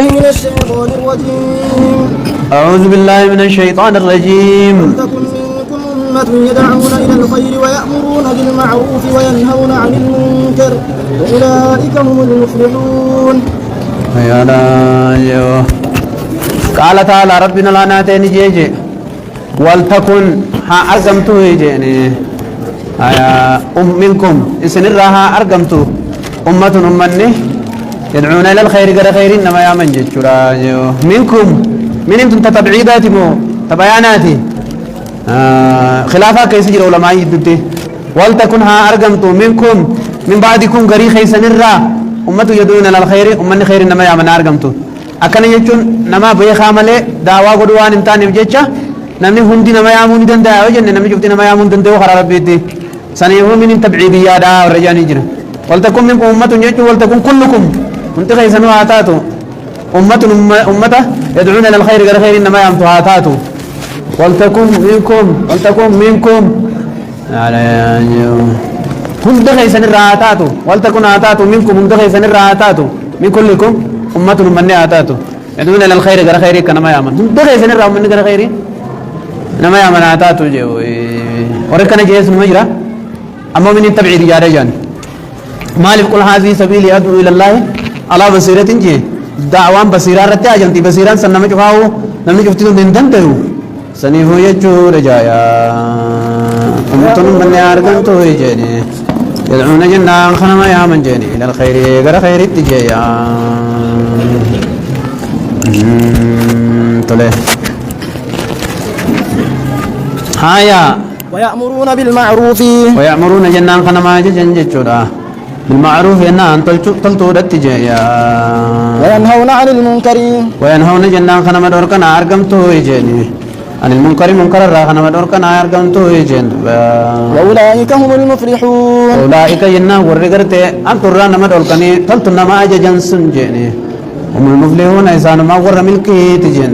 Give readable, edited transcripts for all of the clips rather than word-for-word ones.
من الشيطان الرجيم. أعوذ بالله من الشيطان الرجيم. ولتكن منكم أمة يدعون إلى الخير ويأمرون بالمعروف وينهون عن المنكر وأولئك هم المفلحون. قال تعالى ربنا لا ناتين جيجي ولتكن ها أرقمتو جيني منكم إسن الراها أرقمتو أمة أمني يدعون إلى الخير قد خير إنما يامن جيجورا منكم من انتم تتبعيداتي مو تبعياناتي خلافا كيس جرى علماء يددي ولتكن ها أرقمتو منكم من بعدكم قري خيسن الرا أمة يدعون إلى الخير أمني خير إنما يامن أرقمتو أكن يجون نما بيخا ملء دعوة قدوان إنتان بجتة نمني هندي نما يامون دندا وجن نمني جبتي نما يامون دندا وخرا ربيتي سنيهم من تبعيدية دا ورجاني جرا ولتكن منكم أمة يجوا ولتكن كلكم أنت خيسنوا آتاتو أمة يدعون إلى الخير غير خير إنما يامتوا آتاتو ولتكن منكم على هند خيسن الراتاتو ولتكن آتاتو منكم هند خيسن الراتاتو من كلكم أمة من آتاتو يدعون إلى الخير غير خير كنما يامن هند خيسن الرا من غير خير نما يامن آتاتو جو وركنا جيس مجرى أما من التبعيد يا رجال مالك قل هذه سبيلي أدعو إلى الله على بصيرة جي دعوان بصيرة رتي أجنتي بصيرة سنما جفاو نمني جفتي من دنتهو سنيفو يجو رجايا أمة من أرقم توي جيني يدعون جنة خنما يامن جيني إلى الخير غير خير التجيا طلع هايا ويأمرون بالمعروف جنة خنما جنجتشورا بالمعروف إن أن تلتو التجيا وينهون عن المنكر جنة خنما دوركنا أرقم توي جيني عن المنكر منكر الراخنا ودوركنا أرقم توي جين وأولئك هم المفلحون. أولئك جنة ورقرتي أن ترانا مدولكني تلتنا ما أججن سنجيني هم المفلحون إنسان ما ور ملكي تجين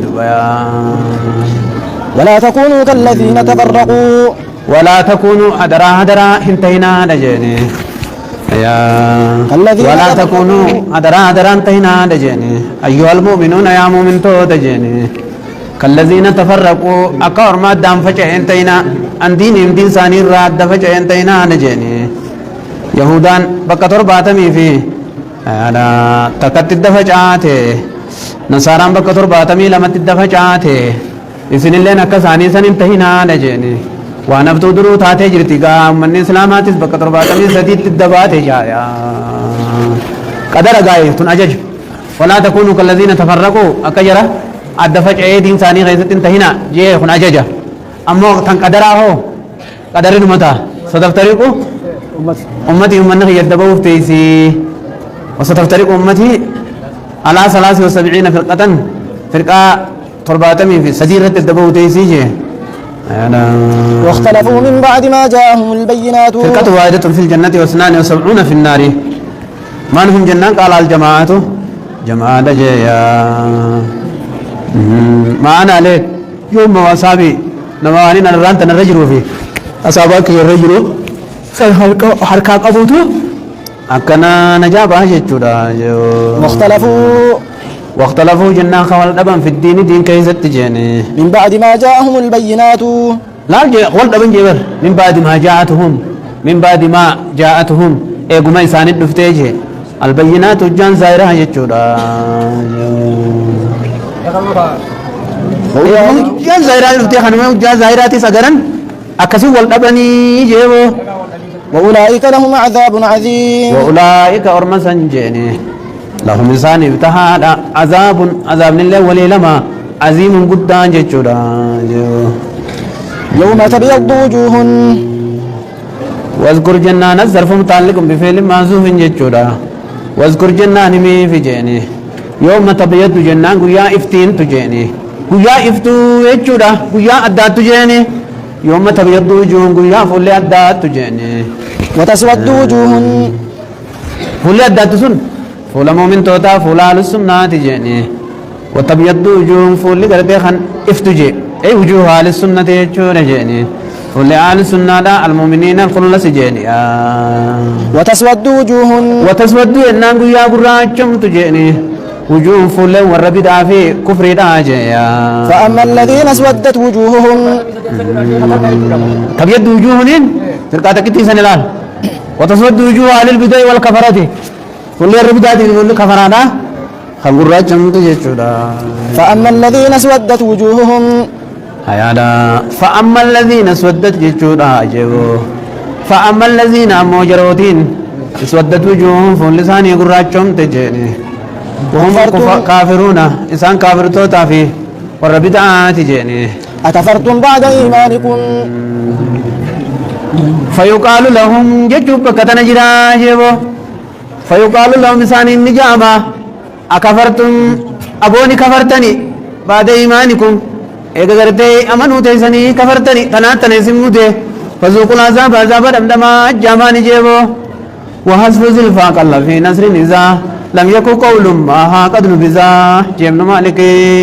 ولا تكونوا كالذين تفرقوا ولا تكونوا هدرا انتهينا دجيني ولا تكونوا هدرا انتهينا دجيني أيها المؤمنون يا مؤمن تو دجيني كالذين تفرقوا أكار ما دام فجأة انتهينا عن دين ثاني راد فجأة انتهينا نجيني يهودان بكتر باتمي في على تكت الدفجات نصارى بكتر باتمي لما الدفجات إذن الله نكساني سن انتهينا نجيني وانا بتودرو تاتي جرتي قام من إسلامات بكتر باتمي سديد الدبات جايا قدر قاي تنأجج ولا تكونوا كالذين تفرقوا أكجرة الدفع دين ثاني غيثت انتهينا جيه خنا ججا أما تنقدره قدر المتا ستفترق أمتي من يدبوا في تيسي وستفترق أمتي على 73 فرقة ترباتمي في سديرة الدبوا تيسي جيه واختلفوا من بعد ما جاءهم البينات فرقة واحدة في الجنة و72 في النار ما نهم جنة قال الجماعة جماعة جيا ما أنا عليك يوم واسابي نواني نرانت نرجع فيه أصابك يرجع حركة قبوته أكنا نجاب هجتورا واختلفوا جنة خوال دبن في الدين دين كيزت تجيني من بعد ما جاءهم البينات لا خوال دبن جبر من بعد ما جاءتهم إيقو ما يساند دفتيجي البينات جان زائرة هجتورا جان زائرات رفتي خانمه جان زائراتي سجرن أكسي والدبني جيبو وأولئك لهم عذاب عظيم وأولئك أرمسا جيني لهم إنسان ابتهى عذاب لله وليلما عظيم قدان جيشورا يوم تبيض وجوه واذكر جنان الزرف متعلق بفعل معزوف جيشورا واذكر جنان مي في جيني يوم تبيض جنان قيا افتين تجيني قيا افتو يجورا قيا أدات تجيني يوم تبيض وجوه قيا فولي أدات تجيني وتسود وجوه فولي أدات سن فولا مؤمن توتا فولا على السنة تجيني وتبيض وجوه فولي قربي خان افتجي أي وجوه على السنة يجورا جيني فولي على السنة دا المؤمنين الخلص سجيني وتسود وجوه وتسود إنان قيا قراتشم تجيني وجوه فل والربدا في كفر راجيا فأما الذين اسودت وجوههم تبيض وجوههم تلقى تكتي سنلال وتسود وجوه أهل البدع والكفرات كل الربدا كل كفرانا خمرات جمت جيتشودا فأما الذين اسودت وجوههم هيادا فأما الذين اسودت جيتشودا جيبو فأما الذين موجروتين اسودت وجوههم فلساني قرات جمت جيني وهم كافرون إنسان كافر توتا في والربدعات جيني أكفرتم بعد إيمانكم فيقال لهم ججوب كتنا جرا جيبو فيقال لهم إنسان النجامة أكفرتم أبوني كفرتني بعد إيمانكم إذا قرتي أمنوا تيسني كفرتني تناتني سموتي فذوقوا العذاب عذاب دمدما جامان جيبو وحسب زلفاق الله في نصر نزا لم يكن قول ما قد نبذا جيبنا مالك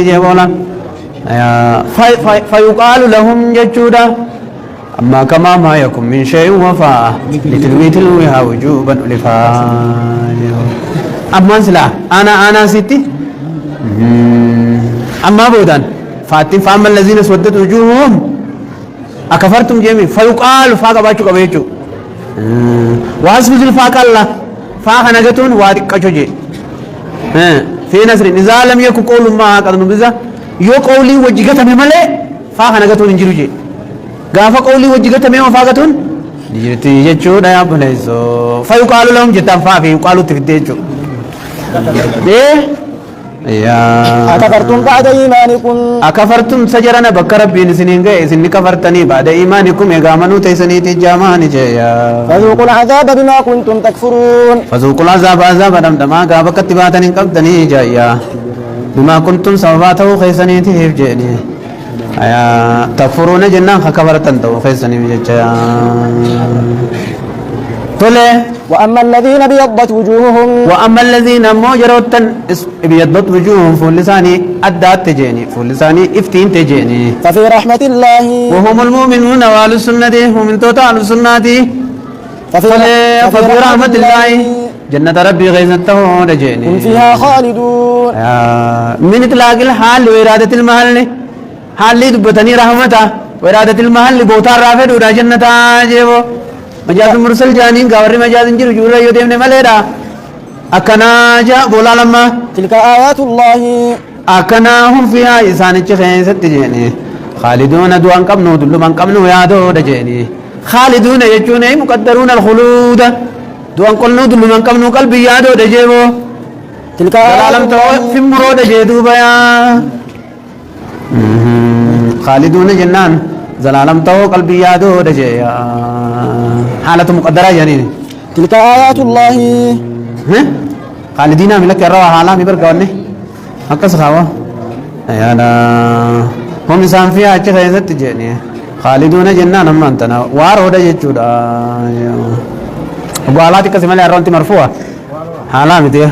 جيبولا فيقال لهم ججودا أما كما ما يكن من شيء وفاء لتلوي تلويها وجوبا ألفا أما سلا أنا ستي أما بودان فاتن فأما الذين اسودت وجوههم أكفرتم جميع فيقال فاق باتشو كبيتشو وحسب زلفاق الله فاق نجتون وادق جي في نصر إذا لم يكن قول ما قد نبذا يو قولي وجهت مملئ فاق نجتون انجلو جي غافا قولي وجهت مم فاقتون نجرتي جتشو دايا بليسو فيقال لهم جتان فافي يقالوا تفتيجو أكفرتم بعد إيمانكم أكفرتم سجرنا بكر ربين سنين سن كفرتني بعد إيمانكم يغامنوا تيسني تجامان جيا فذوقوا العذاب بما كنتم تكفرون فذوقوا العذاب عذاب دمدما غاب كتباتني قبضني جايا بما كنتم سبباته خيسني تهيف جيني تكفرون جنان كفرتن تو خيسني جيا تولي وأما الذين ابيضت وجوههم وأما الذين موجروتن ابيضت وجوههم فلساني أدات تجيني فلساني افتين تجيني ففي رحمة الله وهم المؤمنون وأهل السنة هم من توتال السنة ففي رحمة الله جنة ربي غيظته تجيني هم فيها خالدون من إطلاق الحال وإرادة المحل حال دبتني رحمته وإرادة المحل بوتار رافد ولا جنة جيبو مجاز مرسل جانين غوري مجاز انجر جورا يوديمن مليدا أكنا جاء بولا لما تلك آيات الله أكنا هم فيها إسان الشخين ستجيني خالدون دوان قبنو دلو من قبنو يادو دجيني خالدون يجوني مقدرون الخلود دوان قلنو دلو من قبنو قلبي يادو دجيبو تلك دلالم تو في مرو دجيدو بيا خالدون جنان زلالم تو قلبي يادو دجيا حالة مقدرة يعني تلك آيات الله خالدين ملك الروا حالا مبرقوني أكس خاوة يانا هم إنسان فيها أجي خيزت تجيني خالدون جنان هم أنتنا وار هودا جيتشودا أبو آلاتي قسم لي أرونتي مرفوع حالا متير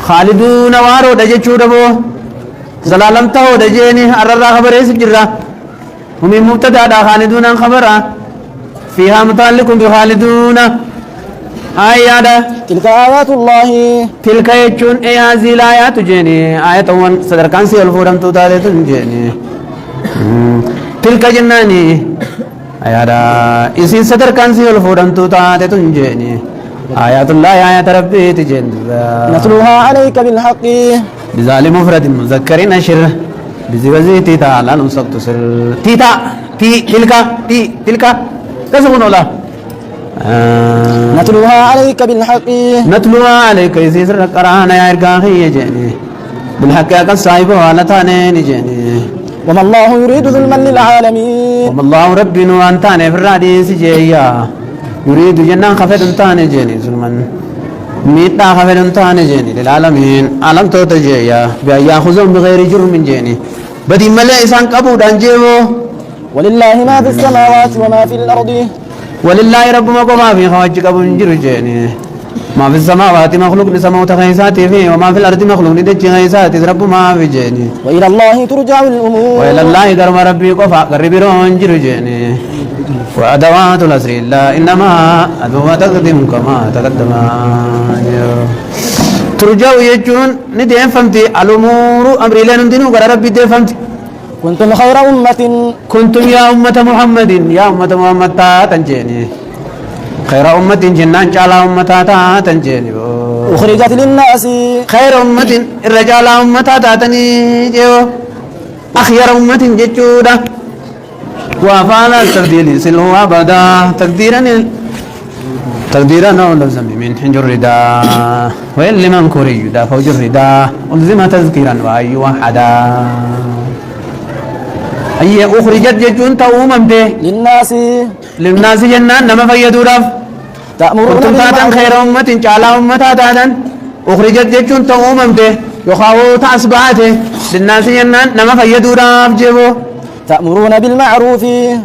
خالدون وار هودا جيتشودا بو زلالم تهو دجيني أرر خبر يسب جرا هم مبتدا دا خالدون خبرا فيها متعلق بخالدون آيات تلك آيات الله تلك يجون أي هذه الآيات جيني آيات وان صدر كان سي الفورم توداد جيني تلك جناني آيات إسين صدر كان سي الفورم توداد جيني آيات الله آيات ربي تجين نتلوها عليك بالحق بظالم مفرد مذكر نشر بزوزي تيتا لا نسقط سر تيتا تلك كسبون ولا نتلوها عليك بالحق نتلوها عليك يسير القرآن يا إرقاخي يجيني بالحق يا صاحب وعلى تاني جيني وما الله يريد ظلما للعالمين وما الله ربنا وانتاني في الراديس جيا يريد جنان خفت انتاني جيني ظلما ميتا خفت انتاني جيني للعالمين عالم توتا جيا بأن يأخذهم بغير جرم جيني بدي ملئ إسان قبود أنجيبو ولله ما في السماوات وما في الأرض ولله رب ما قما في خواج قبول جيني ما في السماوات مخلوق نسمو تخيساتي فيه وما في الأرض مخلوق ندج خيساتي رب ما في جيني وإلى الله ترجع الأمور وإلى الله قرم ربي قفا قرب رون جيني وأدوات الأسر إلا إنما أدوات تقدم كما تقدم ترجع يجون ندين فهمتي الأمور أمر لنا ندين وقرأ ربي دين فهمتي كنتم خير أمة كنتم يا أمة محمد يا أمة محمد تنجيني خير أمة جنان على أمة تنجيني أخرجت للناس خير أمة الرجال أمة تاتني جو أخير أمة جتشودا وفعل التقدير سلو أبدا تقديرا أو لزم من حنج الرداء وإن لمن كري دا فوج الرداء ألزم تذكيرا وأي وحدا أي أخرجت جتشون توما به للناس جنان نما فيدو رف كنتم تاتا خير أمة على أمة تاتا أخرجت جتشون توما به يخاو تأسبعته للناس جنان نما فيدو رف جيبو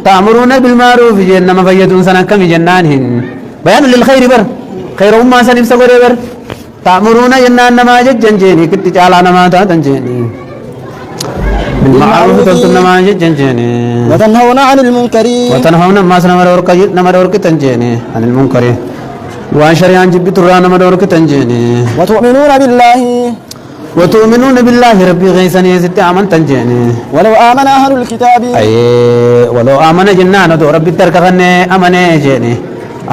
تأمرون بالمعروف جنة ما فيدون سنة كم جنانهن بيان للخير بر خير أمة سنف سقر بر تأمرون جنان نما جنجيني كنت تعالى نما تنجيني بالمعروف تلتم نما جنجيني وتنهون ما سنمرورك تنجيني عن المنكر وعن شريعان جبت الرانا مدورك تنجيني وتؤمنون بالله ربي غيثني ست آمن تنجيني ولو آمن أهل الكتاب ولو آمن جنان دو ربي تركغني أمني جيني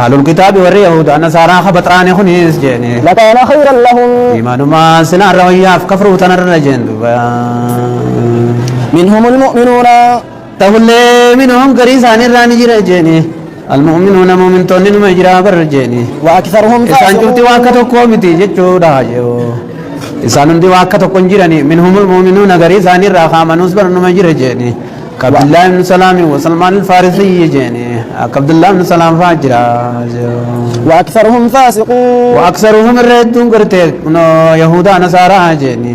أهل الكتاب واليهود النصارى خبطراني خنيس جيني لكان خيرا لهم إيمان ما سنا روياف كفروا تنرجين منهم المؤمنون تولي منهم قريسان الراني جيني المؤمنون مؤمن تونين مجرى برجيني وأكثرهم إسان جبتي واكتو كومتي جيتشو داجيو إسان دي واكتو كنجراني منهم المؤمنون قريسان الرخا منوس برنما جيني عبد الله بن سلام وسلمان الفارسي جيني عبد الله بن سلام فاجرا وأكثرهم فاسقون وأكثرهم الردون قرتك يهودا نصارى جيني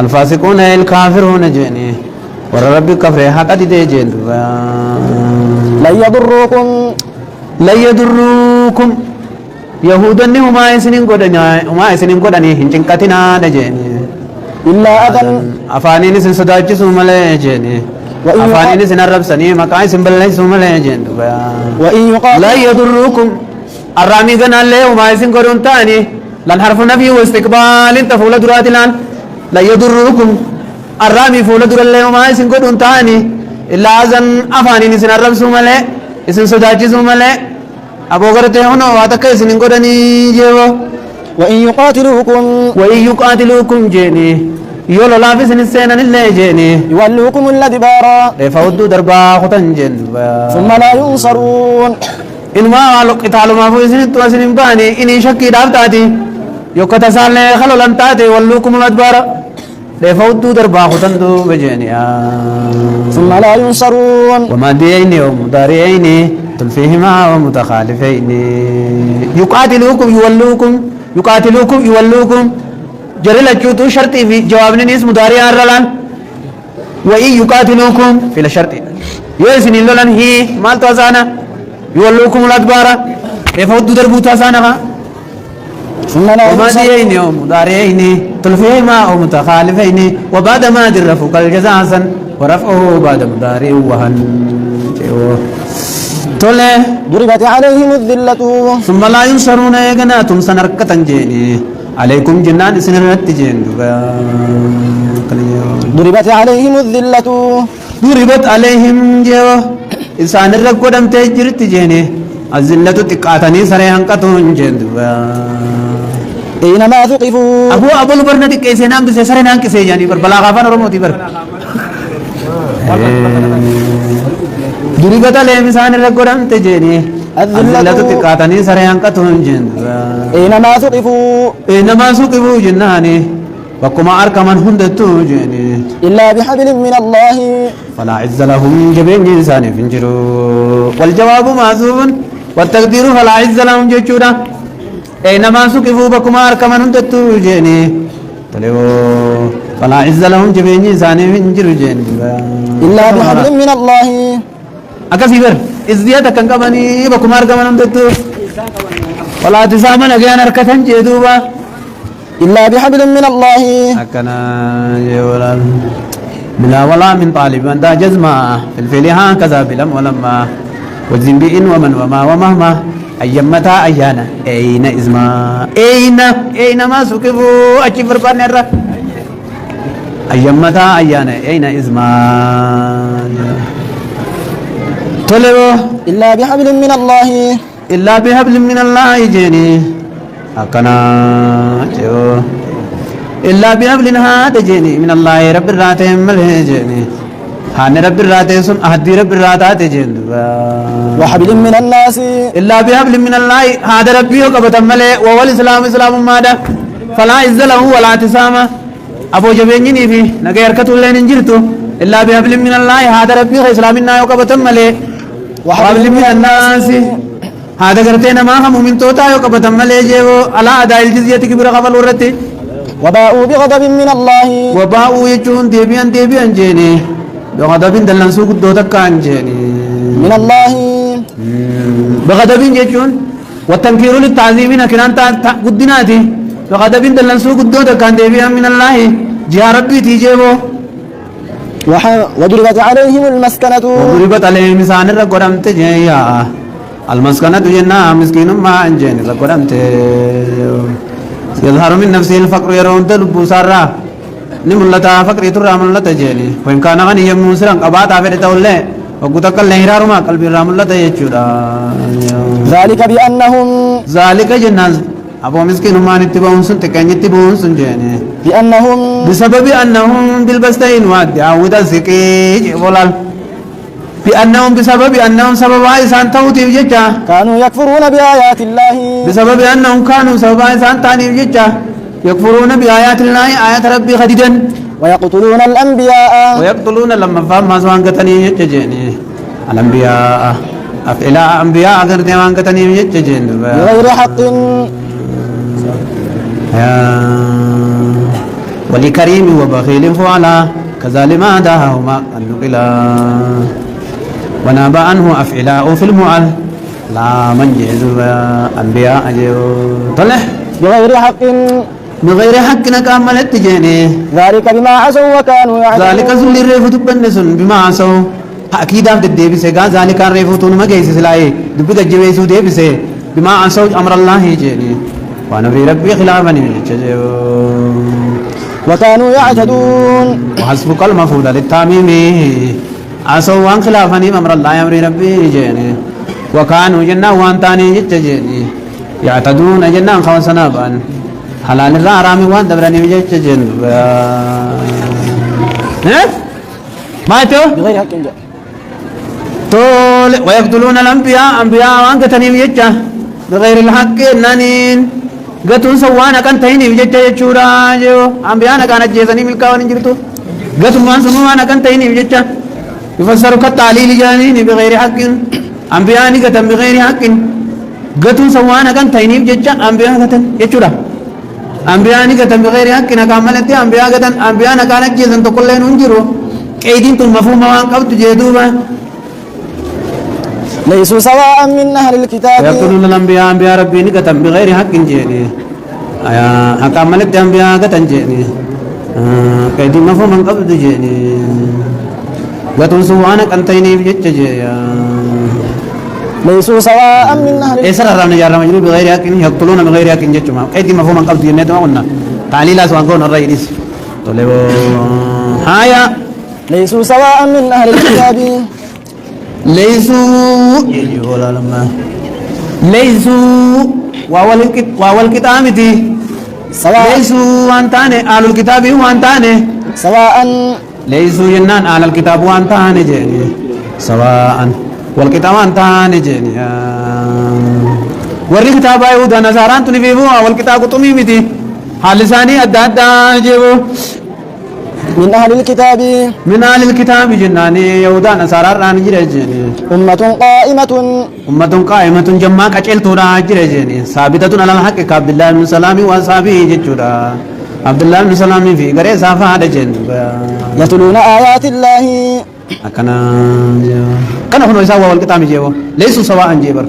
الفاسقون الكافرون جيني ورب كفر حق دي جين لن يضروكم يهودا هما يسنين قدني هنچنكتنا جيني إلا أذن أفانين سن صداجسوا ملي جيني أفانين سن الربسني مقاي سن بلنسوا ملي جين لا يضروكم الرامي قنا اللي هما يسن قدن تاني لن حرف نفي واستقبال تفول درات الآن لا يضروكم الرامي فول در اللي هما يسن قدن تاني إلا أذن أفانين سن الربسوا ملي يسن صداجسوا ملي أبو غرتي هنا واتك يسن قدني جيو وإن يقاتلوكم جيني يولو لافس نسينا اللي جيني يولوكم الأدبار فودوا دربا خطن جن ثم لا ينصرون إنما قتال ما فو سنت وسنين باني إني شكي دابتاتي يوكتا سالي خلو لنتاتي ولوكم الأدبار فودوا دربا خطن دو بجيني ثم لا ينصرون وما ديني ومضارعيني تلفيهما ومتخالفين يقاتلوكم يولوكم جري لجوتو شرطي في جوابني نيس مضارع الرلان وإن يقاتلوكم في الشرط يوسني لولن هي مال توزانا يولوكم الأدبار يفوت دربو توزانا وما ديني ومضارعين تلفيهما ومتخالفين وبعد ما درفوا كالجزاء ورفعه بعد مضارع وهن تولي ضربت عليهم الذلة ثم لا ينصرون يغناتم سنركة جيني عليكم جنان سنرت جين ضربت عليهم الذلة ضربت عليهم جو إنسان الرقودم تجرت جيني الذلة تقاتني سريان قطون جين أينما ثقفوا أبو البرنة كيسي نام بسي سريان كيسي جاني بر بلا غافان رموتي بر ضربت عليهم إنسان الرقودم تجيني الذلة تقاتني سريان قطون جين أينما ثقفوا جناني وكما أركمن هندتو جيني إلا بحبل من الله فلا عز لهم جبين إنسان فنجرو والجواب معذوب والتقدير فلا عز لهم جيشودا أينما ثقفوا بكما أركمن هندتو جيني فلا عز لهم جبين إنسان فنجرو جيني إلا بحبل من الله أكسيبر إزديادة كان كماني بكما أركمن هندتو ولا تسامن أجيان أركتن جدوبا إلا بحبل من الله أكنا يولا بلا ولا من طالب دا جزما في الفيل هكذا بلم ولما والزنبئ ومن وما ومهما أيمتا أيانا أين إزما أين ما سكبوا أشفر بانيرا أيمتا أيانا أين إزما طلبوا إلا بحبل من الله إلا بحبل من الله جيني أكنا جو إلا بحبل هذا جيني من الله رب الراتهم مله جيني هان رب الراتهم سن أهدي رب الراتات جين وحبل من الناس إلا بحبل من الله هذا ربي وقبت مله وهو الإسلام إسلام ماذا فلا عز له ولا اعتصام أبو جبيني في نغير كتولين انجرتو إلا بحبل من الله هذا ربي إسلامنا وقبت مله وحبل من الناس هذا قرتين ما هم من توتا يقبض ملي جيو على أداء الجزية كبيرة قبل ورتي وباءوا بغضب من الله وباءوا يجون ديبيان جيني بغضب دلن سوق دوتا كان جيني من الله بغضب يجون والتنكير للتعظيمين كنان قدناتي بغضب دلن سوق دوتا كان ديبيان من الله جاء ربي تيجيبو وضربت عليهم المسكنة وضربت عليهم مسان الرقرم تجيا المسكنة جنة مسكين ما أنجين لقرمت يظهر من نفسه الفقر يرون تلبو سارة نملتا فقر ترى ملتا جيني وإن كان غنيا موسرا قبات عفر تولي وقتك اللهرار ما قلب الراملتا يجورا ذلك جنة أبو مسكين ما نتبعون سن تكن يتبعون سن جيني بسبب أنهم بالبستين واد عود الزكي ولال بسبب أنهم سبب إنسان توتي بججة كانوا يكفرون بآيات الله بسبب أنهم كانوا سبب إنسان تاني بججة يكفرون بآيات الله آيات ربي خديدا ويقتلون الأنبياء لما فهم ما سوان قتني يججيني الأنبياء أفعلاء أنبياء أغر ديوان قتني يججيني بغير حق ولكريم وبخيل فعلا كظالما داهما النقلا ونابع عنه أفعلاء في المعل لا من جهزوا أنبياء أجيو طلع بغير حق نكامل تجيني ذلك بما عصوا وكانوا يعتدون ذلك زل الريفوت بنسون بما عصوا أكيد أفد الديبسي قال ذلك الريفوتون ما جيس سلاي دبك الجبيسو ديبسي بما عصوا أمر الله جيني ونبي ربي خلافني جيو وكانوا يعتدون وحسبك المفعول للتاميم عصوا وان خلافني أمر الله أمر ربي جيني وكانوا جنة وان تاني جيني يعتدون جنة خوصنا بان حلال الرحرام وان دبراني جيني ما تو بغير حق جاء طول ويقتلون الأنبياء أنبياء وان قتني بججة بغير الحق نانين قتون سوانا كان تهيني بججة يجورا جو أنبياء كانت جيزاني ملكا ونجرتو قتون وان سموانا كان تهيني بججة يفسروا كالتعليل جانين بغير حق أنبياء قتن بغير حق قتون سوانا كان تهيني بججة أنبياء قتن يجورا أنبياء قتن بغير حق نكاملت أنبياء قتن أنبياء كانت جيزان تقلين ونجرو كيدين تلمفهوم وان قبط جيدوبا ليسوا سواء من أهل الكتاب يقتلون الأنبياء أنبياء ربي نكتم بغير حق جيني أكملت أنبياء قتن جيني كيدي مفهوم من قبل جيني قتل سوانا كنتيني بجج جيا ليسوا سواء من أهل الكتاب إسر الرمنا جار مجنون بغير حق يقتلون بغير حق جيتشما كيدي مفهوم من قبل جيني ما قلنا تعليل أسوان قون الرئيس طلبوا هايا ليسوا سواء من أهل الكتاب ليسوا واول كتابتي سواء ليسوا وانتاني آل الكتاب وانتاني سواء ليسوا جنان آل الكتاب وانتاني جيني سواء والكتاب وانتاني جيني ورّي كتاب يهودا نصاران تنفيبوا والكتاب تميمتي حال لساني أدى جيبو من أهل الكتاب جناني يهودا نصارى ران جرجني أمة قائمة جماعة كأجل تورا جرجني ثابتة على الحق عبد الله بن سلام وصحابه جتورا عبد الله بن سلام في غير صافا هذا جن يتلون آيات الله كان هنا يسوى والكتاب جيبو ليسوا سواء جيبر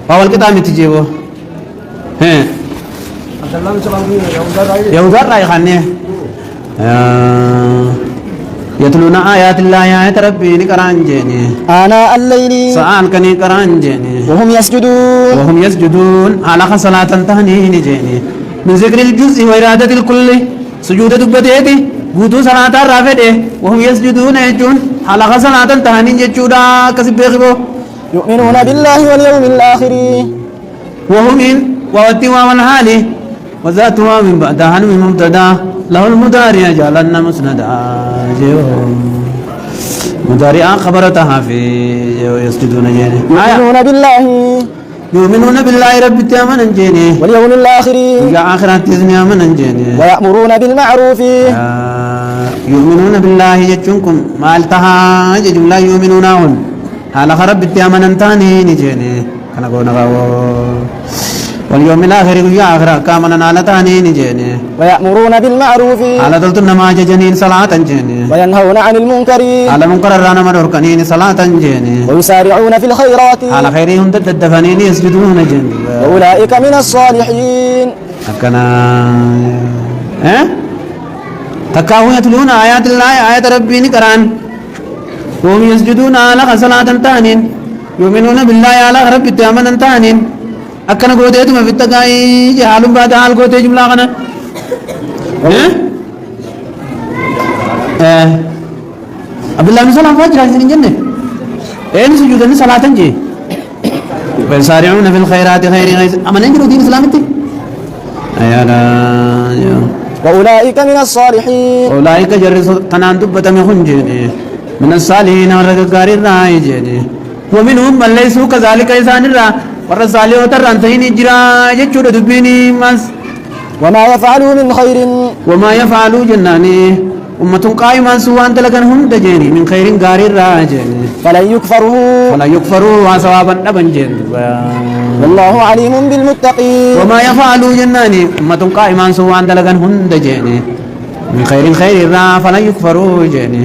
والكتاب تجيبو يهودا رأي خانيه يتلون آيات الله آيات ربي نقران جيني آناء الليل سآل كني قران جيني وهم يسجدون على صلاة تهنين جيني من ذكر الجزء وإرادة الكل سجود دبتيتي قوتو صلاة الرافده وهم يسجدون يجون على صلاة تهنين جيشودا كسب بيخبو يؤمنون بالله واليوم الآخر وهم إن ووتوا من حاله وذاتها من بعدها من مبتدا له المداري جعلنا مسندا مداري خبرتها في يسجدون جيني يؤمنون بالله يؤمنون بالله رب تامن جيني واليوم الآخر يا آخرات تزني من جيني ويأمرون بالمعروف يؤمنون بالله يجونكم ما التها جملة يؤمنونهن على خرب تامن انتاني نجيني أنا قلنا واليوم الآخر يا آخر كامنا على تاني نجيني ويأمرون بالمعروف على دلت النماج جنين صلاة جيني وينهون عن المنكر على منكر رانا مركنين صلاة جيني ويسارعون في الخيرات على خيرهم تدفنين يسجدون جيني وأولئك من الصالحين أكنا تكاهو يتلون آيات الله آيات ربي نكران وهم يسجدون على صلاة تانين يؤمنون بالله على ربي تامن تانين أكنا قوتي ما في التقاي جهال بعد حال قوتي جملة كنا عبد الله بن سلام فاجر هذه الجنة أين سجودني صلاة جي ويسارعون في الخيرات خير أما ننجر دين إسلامتي أيانا وأولئك من الصالحين أولئك جرس تنان دبة مخنجيني من الصالحين ورقار الرأي جيني ومنهم من ليسوا كذلك إسان الرأي والرسالة وترانتين إجراء جتشور دبيني مس وما يفعلوا من خير وما يفعلوا جناني أمة قائمة سوان تلقنهم دجيني من خير غار الراجيني فلن يكفروا وثوابا أبن جين والله عليم بالمتقين وما يفعلوا جناني أمة قائمة سوان تلقنهم دجيني من خير الرا فلن يكفروا جيني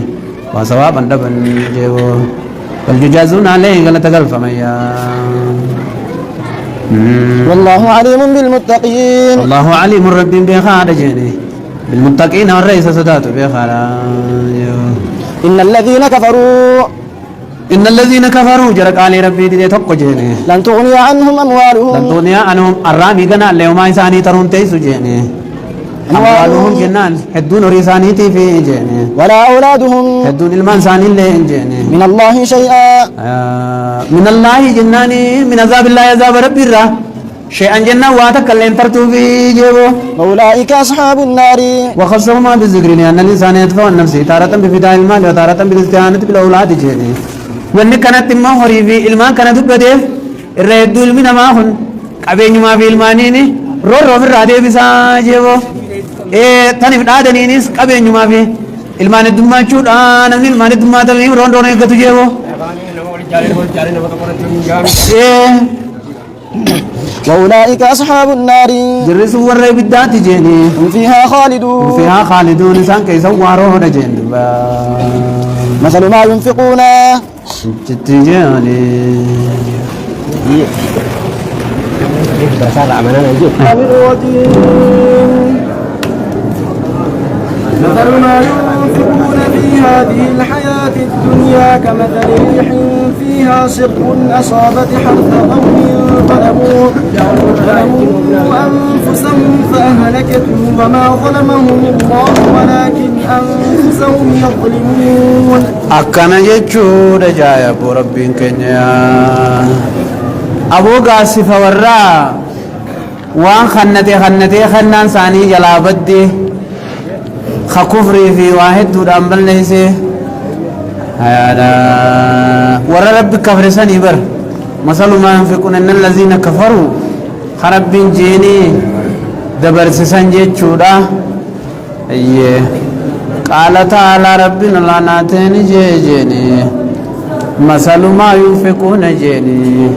وثوابا أبن جيو والجزازون عليه غلط قلف ميا والله عليم بالمتقين الله عليم رب بخار جيني بالمتقين والرئيس صدات بخار إن الذين كفروا جرك علي ربي دي توقع جيني لن تغني عنهم الرامي قنا اليوم إساني ترون تيسو جيني أموالهم جنان هدون ريسانيتي في جيني ولا أولادهم هدون المنساني اللي جيني من الله شيئا من الله جناني من عذاب الله عذاب ربي الرا شيئا جنة واتك اللي انترتوا في جيبه أولئك أصحاب النار وخصهما بالذكر لأن الإنسان يدفع النفس تارة بفداء المال وتارة بالاستعانة بالأولاد جيني وأن كانت ما هوري في إلمان كانت بديف الرئيد من ما هن أبين ما في إلمانيني رو في الرادي بسا جيبه تاني في الآدنينيس أبين ما في إلمان الدماء شود نمني إلمان الدماء تلني رون يكتو جيبه وأولئك أصحاب النار جرسوا والرئي بالذات جيني هم فيها خالدون إنسان كيسا واروه جين مثل ما ينفقون جتجاني مثل ما ينفقون في هذه الحياة الدنيا كمثل ريح فيها صر أصابت حرث قوم ظلموا أنفسهم فأهلكته وما ظلمهم الله ولكن أنفسهم يظلمون أكنا جتشود جاي أبو ربين كنيا أبو قاسف ورّا وان خنتي خنان ثاني جلا بدي خكفري في واحد دودان بل ليسي هذا ورّا رب كفر سني بر مثل ما ينفقون إن الذين كفروا خرب جيني دبر سنجي چودا أيه قال تعالى ربنا لعنتين جيني مثل ما ينفقون جيني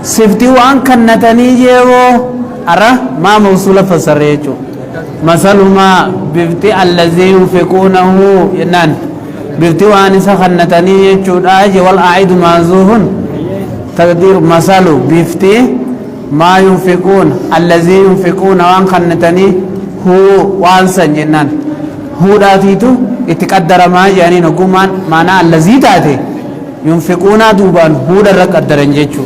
سفتي وان كنتني جيو أرى ما موصولة فسريتو مثل ما بفتي الذي ينفقونه ينان بفتي وان سخنتني جيودا والأعيد معزوهن تقدير مثل بفتي ما ينفقون الذي ينفقون وان خنتني هو وان سنجنان هو داتيتو اتقدر ما يعني نقومان معنى الذي تاتي ينفقون دوبان هو در قدرن جچو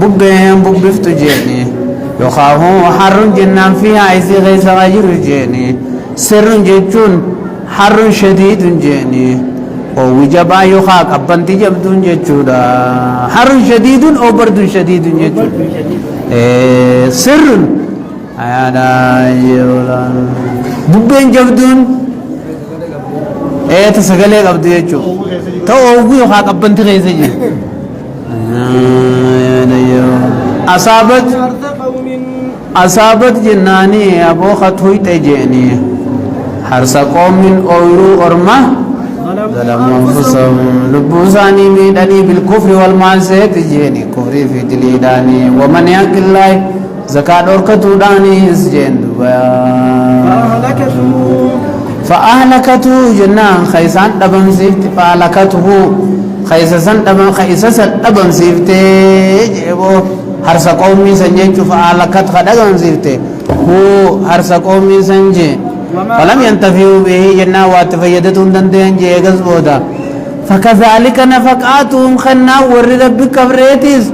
ببين ببفت جيني يخافون حر جنان فيها عيسي غيث غير جيني سر جيتون حر شديد جيني ووجبا يخاك أبنت جبدون جيتشودا حر شديد أو برد شديد جيتشود سر أنا يولا ببين جبدون تسقلي قبض يجو تو أوغو يخاك أبنت غيث جي أصابت جناني أبو خطوي تجيني حرس قوم أويرو أرمه ظلموا أنفسهم لبوساني ميداني بالكفر والمعصية تجيني كفري في دليداني ومن يق الله زكاة أركتو داني اسجين دبا فأهلكته جنان خيسان دبن سيفت فأهلكته خيسان دبن خيسان دبن سيفت جيبو حرس قومي سنجيشو فأهلكت خدقن سيفت هو حرس قومي سنجي ولم ينتفعوا به جنان واتفيدتهم دندين جيغز بودا فكذلك نفقاتهم خنا ورد بكبريتيز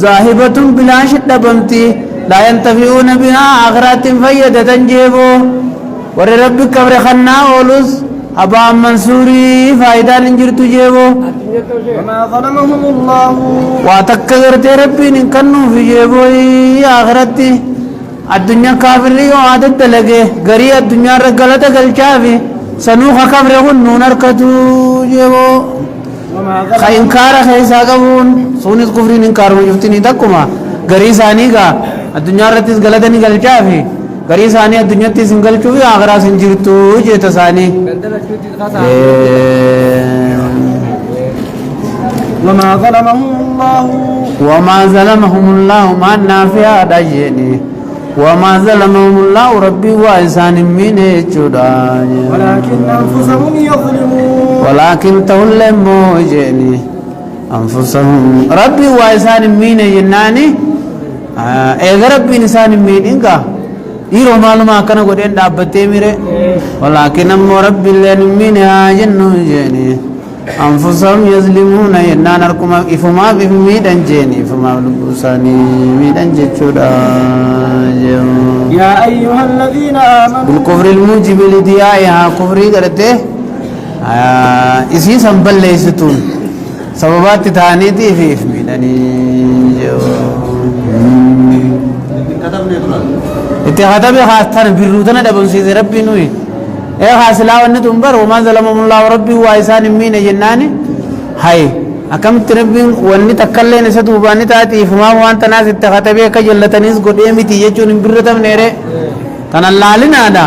ذاهبة بلاش دبمتي لا ينتفعون بها آخرات فيدة جيبو ورد بكبر خنا ولوز أبا منصوري فايدة ننجرت جيبو وما ظلمهم الله واتكغرت ربي نكنوا في جيبو آخرتي الدنيا كافري وعادت لغي غري الدنيا رغلت غلچافي سنوخ كبرهن نركتو جيبو خينكار خيسا قبون سونس كفرين انكار وجفتني دكما غري ثانيغا الدنيا رتس غلطني غلچافي غري ثاني الدنيا تي سنگل چوي اغرا سنجرتو جيت ثاني وما ظلمهم الله ما نافع دجني وما ظلمهم الله ربي وإنسان من جدان ولكن أنفسهم يظلمون ولكن تولم موجني أنفسهم ربي وإنسان من جناني إذا ربي إنسان من إنك يرو معلومة كنا قدين دابتي ميري ولكن أمو ربي لن من جنو جني أنفسهم يظلمون ينان أركم إفما بميدان جيني إفما بلبساني ميدان جدان يا أيها الذين آمنوا بالكفر الموجب لديائها كفري قرأته إسي سنبل ليستون سببات تانيتي في إفميداني اتخذ بخاستان بروتنا دبن سيد ربي نوي ايه حاصلا ونتم بر وما ظلمهم الله ربي وإحسان مين جناني هاي أكم تربين وني تكلين ستوباني تاتي فما وانت ناس اتخذ بك جلتنيس قديمي تيجون برتم نيره تنالالنا دا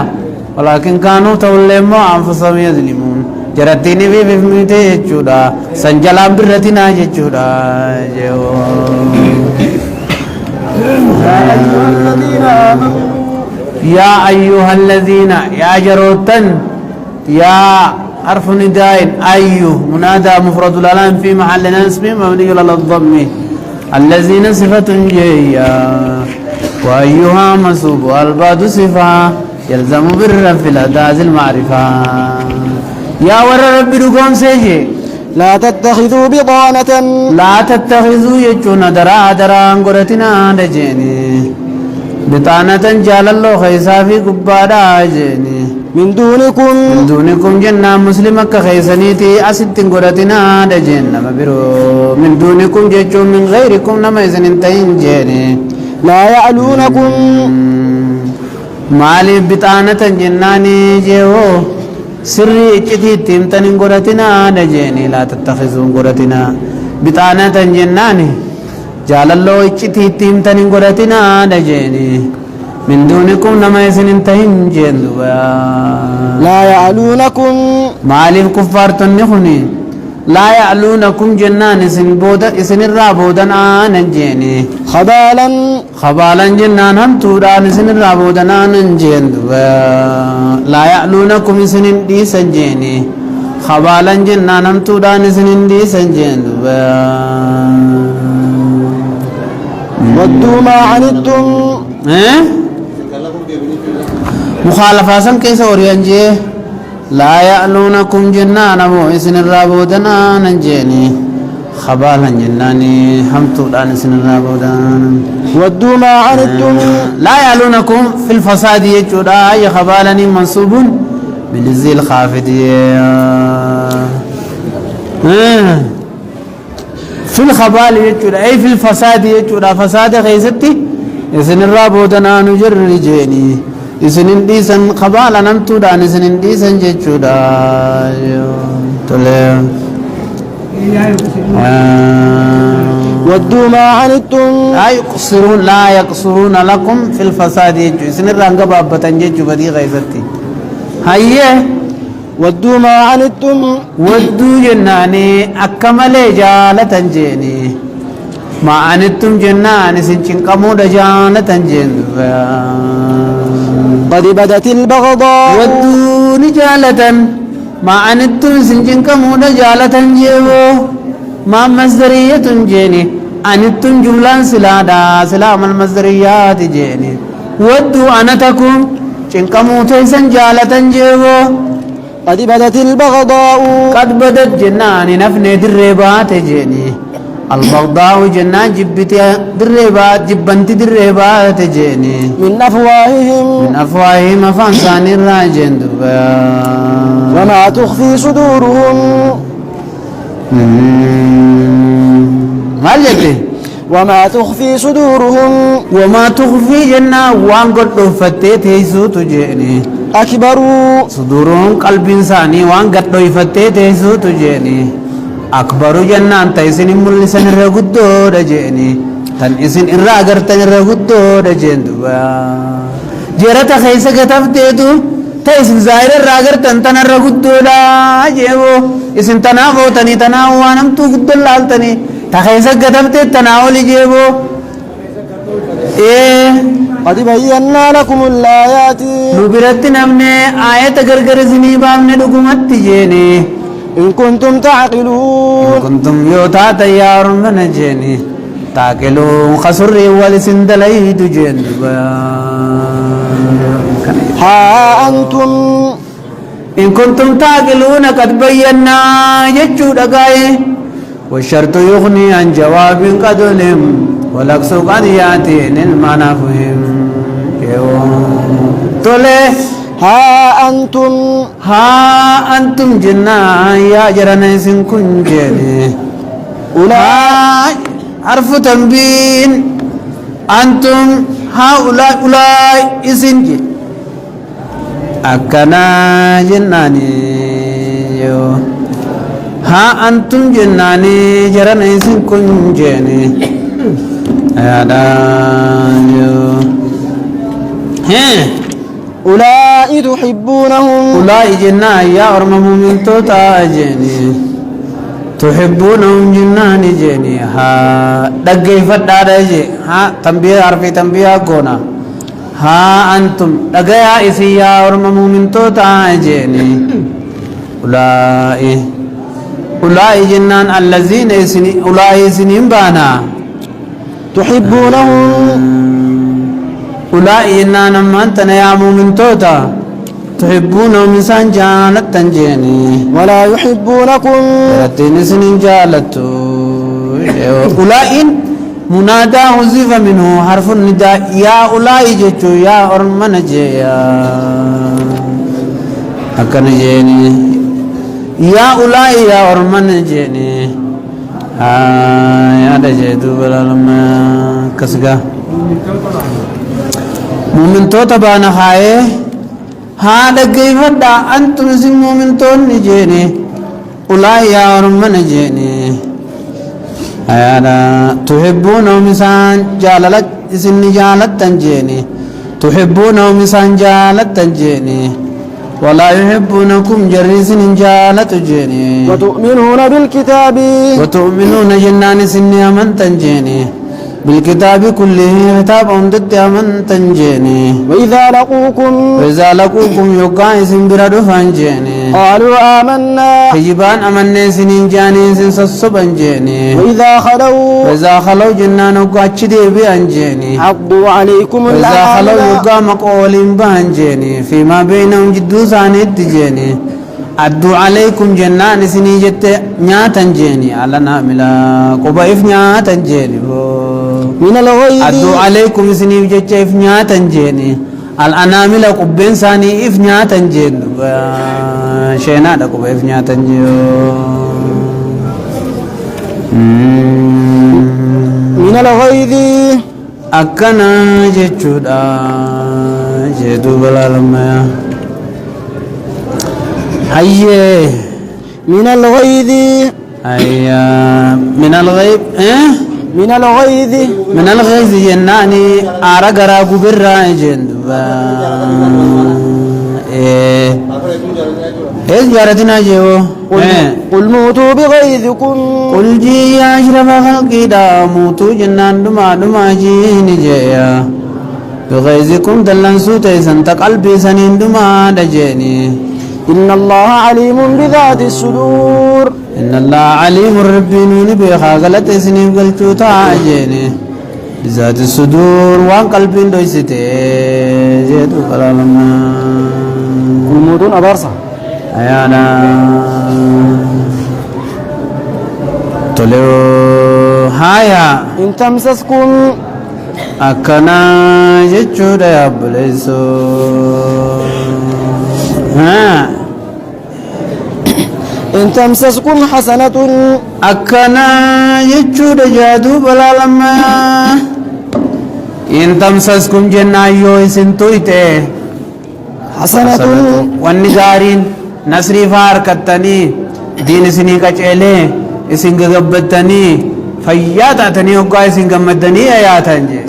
ولكن كانوا تولموا أنفسهم يظلمون جرتيني في ميتة جودا سنجلام برتنا جودا يا أيها الذين يا جروتن يا حرف نداء أيو منادى مفرد الألام في محل نصب مبني على الضم الذين صفة جيا وأيها منصوب والبعد صفة يلزم بالرفع الأداة المعرفة يا ور رب رقم سيجي لا تتخذوا بطانة لا تتخذوا يجون درا انقرتنا دجيني بطانة جال الله خيسا في قبادا جيني من دونكم جنة مسلمة كخيسانيتي أسد انقرتنا دجين نما برو من دونكم جيجو من غيركم نما إذن انتين جيني لا يعلونكم مالي بطانة جناني جيو سري اجتي تيمتن انقرتنا دجيني لا تتخذوا انقرتنا بطانة جناني جال الله اجتي تيمتن انقرتنا دجيني من دونكم نما إذن انتين جين لا يعلونكم مالي كفار تنخني لا يعلونكم جنان اسن الرابودن آنجيني خبالا جنان هم توران اسن الرابودن آنجين لا يعلونكم اسن دي سنجيني خبالا جنان هم توران اسن دي سنجين ودوا ما عنتم مخالفة سن كيس أوريانجي لا يعلونكم جنان أبو إسن الرابودنا ننجيني خبالا جناني حمتو الآن إسن الرابودان ودوا ما عنتم لا يعلونكم في الفساد يجود أي خبالني منصوب بالزي الخافض في الخبال يجود أي في الفساد يجود فساد خيستي إسن الرابودنا نجر جيني isinin dhiisan qabaala namtuudhaan isinin dhiisan jechuudha tole ودوا ما عنتم لا يقصرون لكم في الفساد يجو اسن الرانغا بابتن جيجو بدي غيظتي هيه ودوا ما عنتم ودوا جناني أكمل جالة جيني ما عنتم جناني سنچن قمود جالة جين قد بدت البغضاء ودوا نجالة ما عنتم سنچن قمود جالة جيبو ما مصدرية جيني عنتم جملان سلادا سلام المصدريات جيني ودوا أنتكم چنقمو تيسن جالة جيبو قد بدت البغضاء قد بدت جنان نفني دربات جيني البغضاء جنان جبتي دربات جبنتي دربات جيني من أفواههم فانسان الراجين وما تخفي صدورهم ما جتي وما تخفي صدورهم وما تخفي جنة وان قد فتت هيسو تجيني أكبر صدورهم قلب إنساني وان قد فتت هيسو تجيني أكبر جنة أنت إسن ملسن الرغدو رجيني تن إسن الرغر تن الرغدو رجين جرت خيسة كتفتيتو تيسن زائر الرغر تن تن الرغدو لا جيبو إسن تنافو تني تناو وانم تو قدو لالتني تخيسة كتفتيت تناولي جيبو إيه قد بينا لكم الآيات نبرت نمني آية غرغر زنيبام ندقمت تجيني إن كنتم تعقلون كنتم يوتا تيار من جيني تاكلون خسري والسندلي تجين ها أنتم إن كنتم تعقلون قد بينا يجو دقاي والشرط يغني عن جواب قد لم والعكس قد يأتي المعنى فهم تولي ها أنتم جنا يا جرنيس كنجني أولئك حرف تنبين أنتم هؤلاء أولئك إسنجي أكنا جناني ها أنتم جناني جرنيس كنجني هذا أولئك تحبونهم أولئك جنة يا أرم مؤمن توتا جيني تحبونهم جنان جيني ها دقي فدار جي ها تنبيه عرفي تنبيه قونا ها أنتم دقيا إسي يا أرم مؤمن توتا جيني أولئك جنان الذين أولئك سنين بانا تحبونهم أولئك جنان أما أنت يا مؤمن توتا تحبونهم إنسان جالت تنجيني ولا يحبونكم رتين سنين جالتو أولئك منادى حذف منه حرف النداء يا أولئك جتو يا أرمن جيا أكن جيني يا أولئك يا أرمن جيني يا دجيتو بلا لما كسجا مؤمن توتا بانا خايه هذا كيف دا أنتم سن مؤمن تون جيني أولئك يا أرمن جيني هذا تحبونهم إنسان جالت سن جالت تنجيني تحبونهم إنسان جالت تنجيني ولا يحبونكم جريس جالت جيني وتؤمنون بالكتاب وتؤمنون جنان سن من تنجيني بالكتاب كله كتاب ضد من تنجيني وإذا لقوكم يقايس برد فانجيني قالوا آمنا حجبان أمني سنين جاني سنسصبن جيني وإذا خلوا جنان وقاتش دي بأنجيني عضوا عليكم وإذا خلوا يقا مقولين بأنجيني فيما بينهم جدو سانيت جيني أدوا عليكم جنان سني جت نياتن جيني على ناملا قبائف نياتن جيني من الغيظ أدوا عليكم سني جت إف نياتن جيني الأنامل قبين ساني إف نياتن جين شينا دا قبائف نياتن جيو من الغيظ أكنا جتشودا جدو بلا لما هيا من الغيظ هيا من الغيب من الغيظ من الغيظ جناني أرجع كبرى جندبا إيش جارتنا جو قل موتوا بغيظكم قل جي يا أشرف خلقي دا موتوا جنان دما جين جيا بغيظكم دلن سوتي سنت قلبي سنين دما دجيني إن الله عليم بذات الصدور إن الله عليم ربيني بخا غلط سنين قلتو تاجيني بذات الصدور وان قلبين دويستي جيتو قلالما الموتون أبارسة أيانا توليو هايا إن تمسسكم أكنا جيتشو دا يبليسو إن تمسسكم حسنة أكنا يجود جادو بلا لما إن تمسسكم جنة يوسن تويته حسنة والنجارين نسري فار كتني دين سني كچيله اسن غبتني فياتا تني وقا اسن غمدني اياتنجي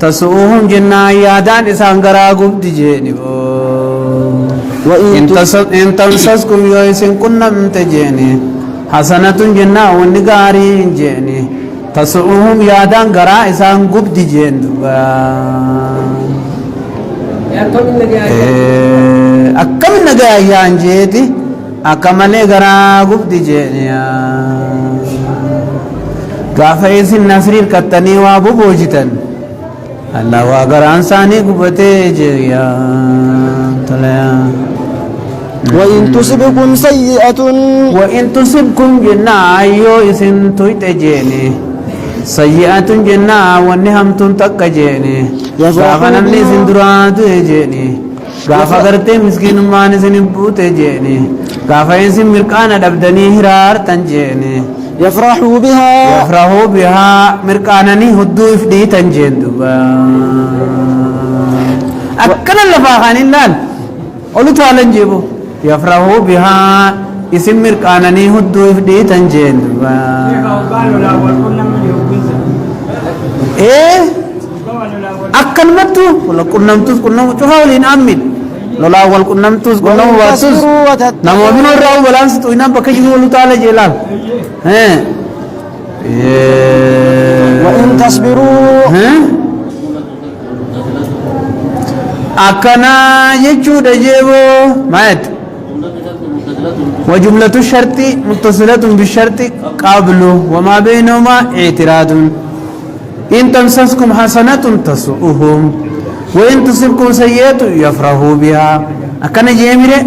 تسؤهم جنة يادان اسان غرا غبدي جيني إن تمسسكم يوسن كنم تجيني حسنة جنة والنجاري جيني تسؤهم يادان غرا إسان قبد جين أكم نجا يانجيتي أكمل غرا قبد جيني غافيس النصرير كتني وابو بوجتن الله وغران ساني قبتي جيا تليا وإن تصبكم جنة أيو إسن تويتجيني سيئة جنة ونهم تنتقجيني غافا نمني سندرات جيني غافا غرتي مسكين ماني سنبوت جيني غافا ينسي مركانا دبدني هرار تنجيني يفرحوا بها مركانني هدو إفدي تنجين دوبا أكنا لفاقان اللال أولو تعالى نجيبو يفرحوا بها اسم مركانني هدو إفدي تنجين دوبا أكنمتو ولا كنمتوس كنمو تحاولين أمين لولا أول كنمتوس كنمو واسوس نمو من الرأو بلانس توينا بكجي ولو تعالى جلال وإن تصبروا أكنا يجود جيبو مات وجملة الشرط متصلة بالشرط قبل وما بينهما اعتراض إن تمسسكم حسنة تسؤهم وإن تصبكم سيئة يفرحوا بها أكنا جيمرة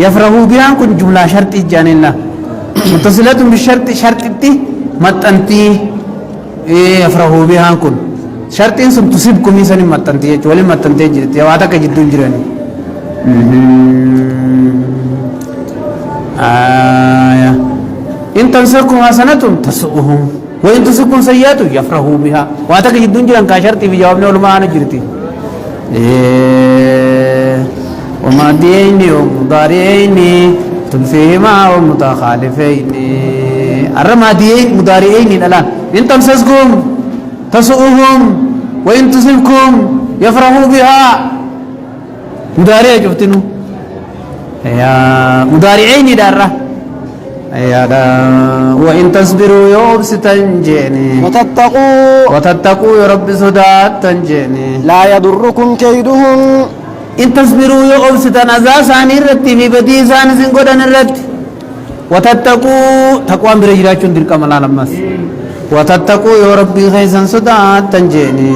يفرحوا بها كن جملة شرط جان الله متصلة بالشرط شرط تي متنتي يفرحوا بها كن شرط إن تصبكم إنسان متنتي ولا متنتي جرت يا وادا كجدون جراني آية إن تمسكم حسنة تسؤهم وإن تصبكم سيئة يفرحوا بها وادا كجدون جران كاشرتي في جوابنا علماء أنا جرتي وما ديني ومضارعيني تنفيهما ومتخالفين الرما ديين مضارعين الآن إن تمسكم تسؤهم وإن تصبكم يفرحوا بها مضارع شفتنو يا مضارعين دارة يا دا وإن تصبروا يوبس تنجيني وتتقوا يا رب سدات تنجيني لا يضركم كيدهم إن تصبروا يوبس تنزاسان الرتي في بديسان سنقودن الرت وتتقوا تقوى برجلاتون دير كمالا لمس وتتقوا يا ربي خيسا سدات تنجيني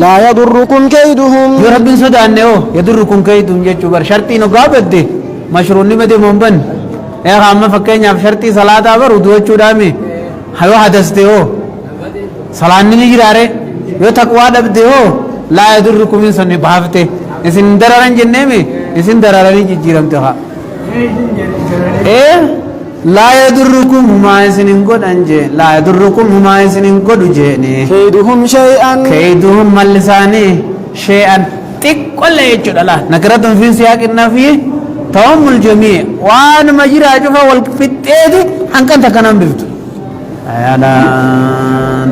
لا يضركم كيدهم يا ربي سدات نيو يضركم كيدهم جيتشو بر شرطي نقابد دي مشروني مدي منبن يا خام فكيني اب شرطي صلاة بر ودوچو دامي هيو حدثتي هو صلاة نيجي راري يو تقوى دبدي هو لا يضركم إنسان بحافته إسن درارن جنة में إسن درارني جيرم تها لا يضركم ما إسن إنقود أنجي لا يضركم ما إسن إنقود جيني كيدهم ملساني شيئا تقول يجود الله نكرتهم في سياق النفي توم الجميع وان مجرى جفا والفتيد حنكن تكنم بفتو أيانا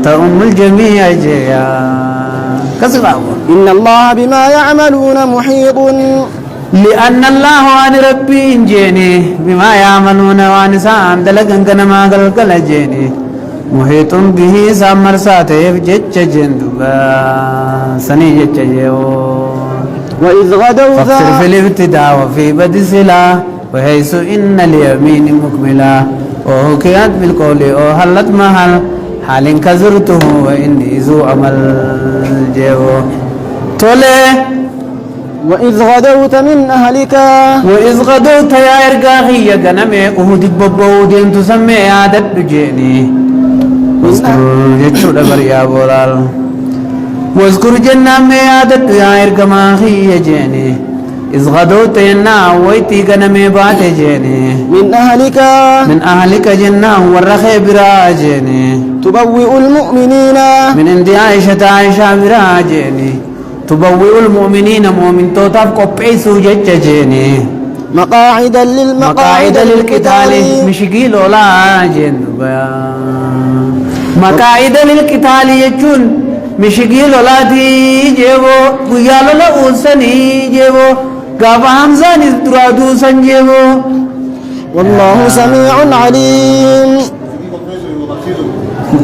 توم الجميع جيا إن الله بما يعملون محيط لأن الله وان ربي إنجيني بما يعملون وان سام دلقن كنما قلقل جيني محيط به سامر ساته جج جندبا سني جج جيو وإذ غدوا فاقصر في الابتداء وفي بدء سلا وحيث إن اليمين مكملا وحكيت بالقول وحلت محل حال كزرته وإني ذو عمل جيو تولي وإذ غدوت من أهلك وإذ غدوت يا إرقاخي يا قنمي أهدك ببودين تسمي عادت بجيني واذكر جتشو دبر يا بولال واذكر جنة مي عادت يا إرقاخي يا جيني إذ غدوت ينا ويتي قنمي بات جيني من أهلك جنة والرخي براجيني تبوئ المؤمنين من عند عائشة براجيني تبوئ المؤمنين مؤمن توتاف قبيسو جججيني مقاعد للقتال مشقيل ولا جن مقاعد للقتال يجون مشقيل ولا دي جيبو قيال لا أوسني جيبو قابا همزان ازدرادو سنجيبو والله سميع عليم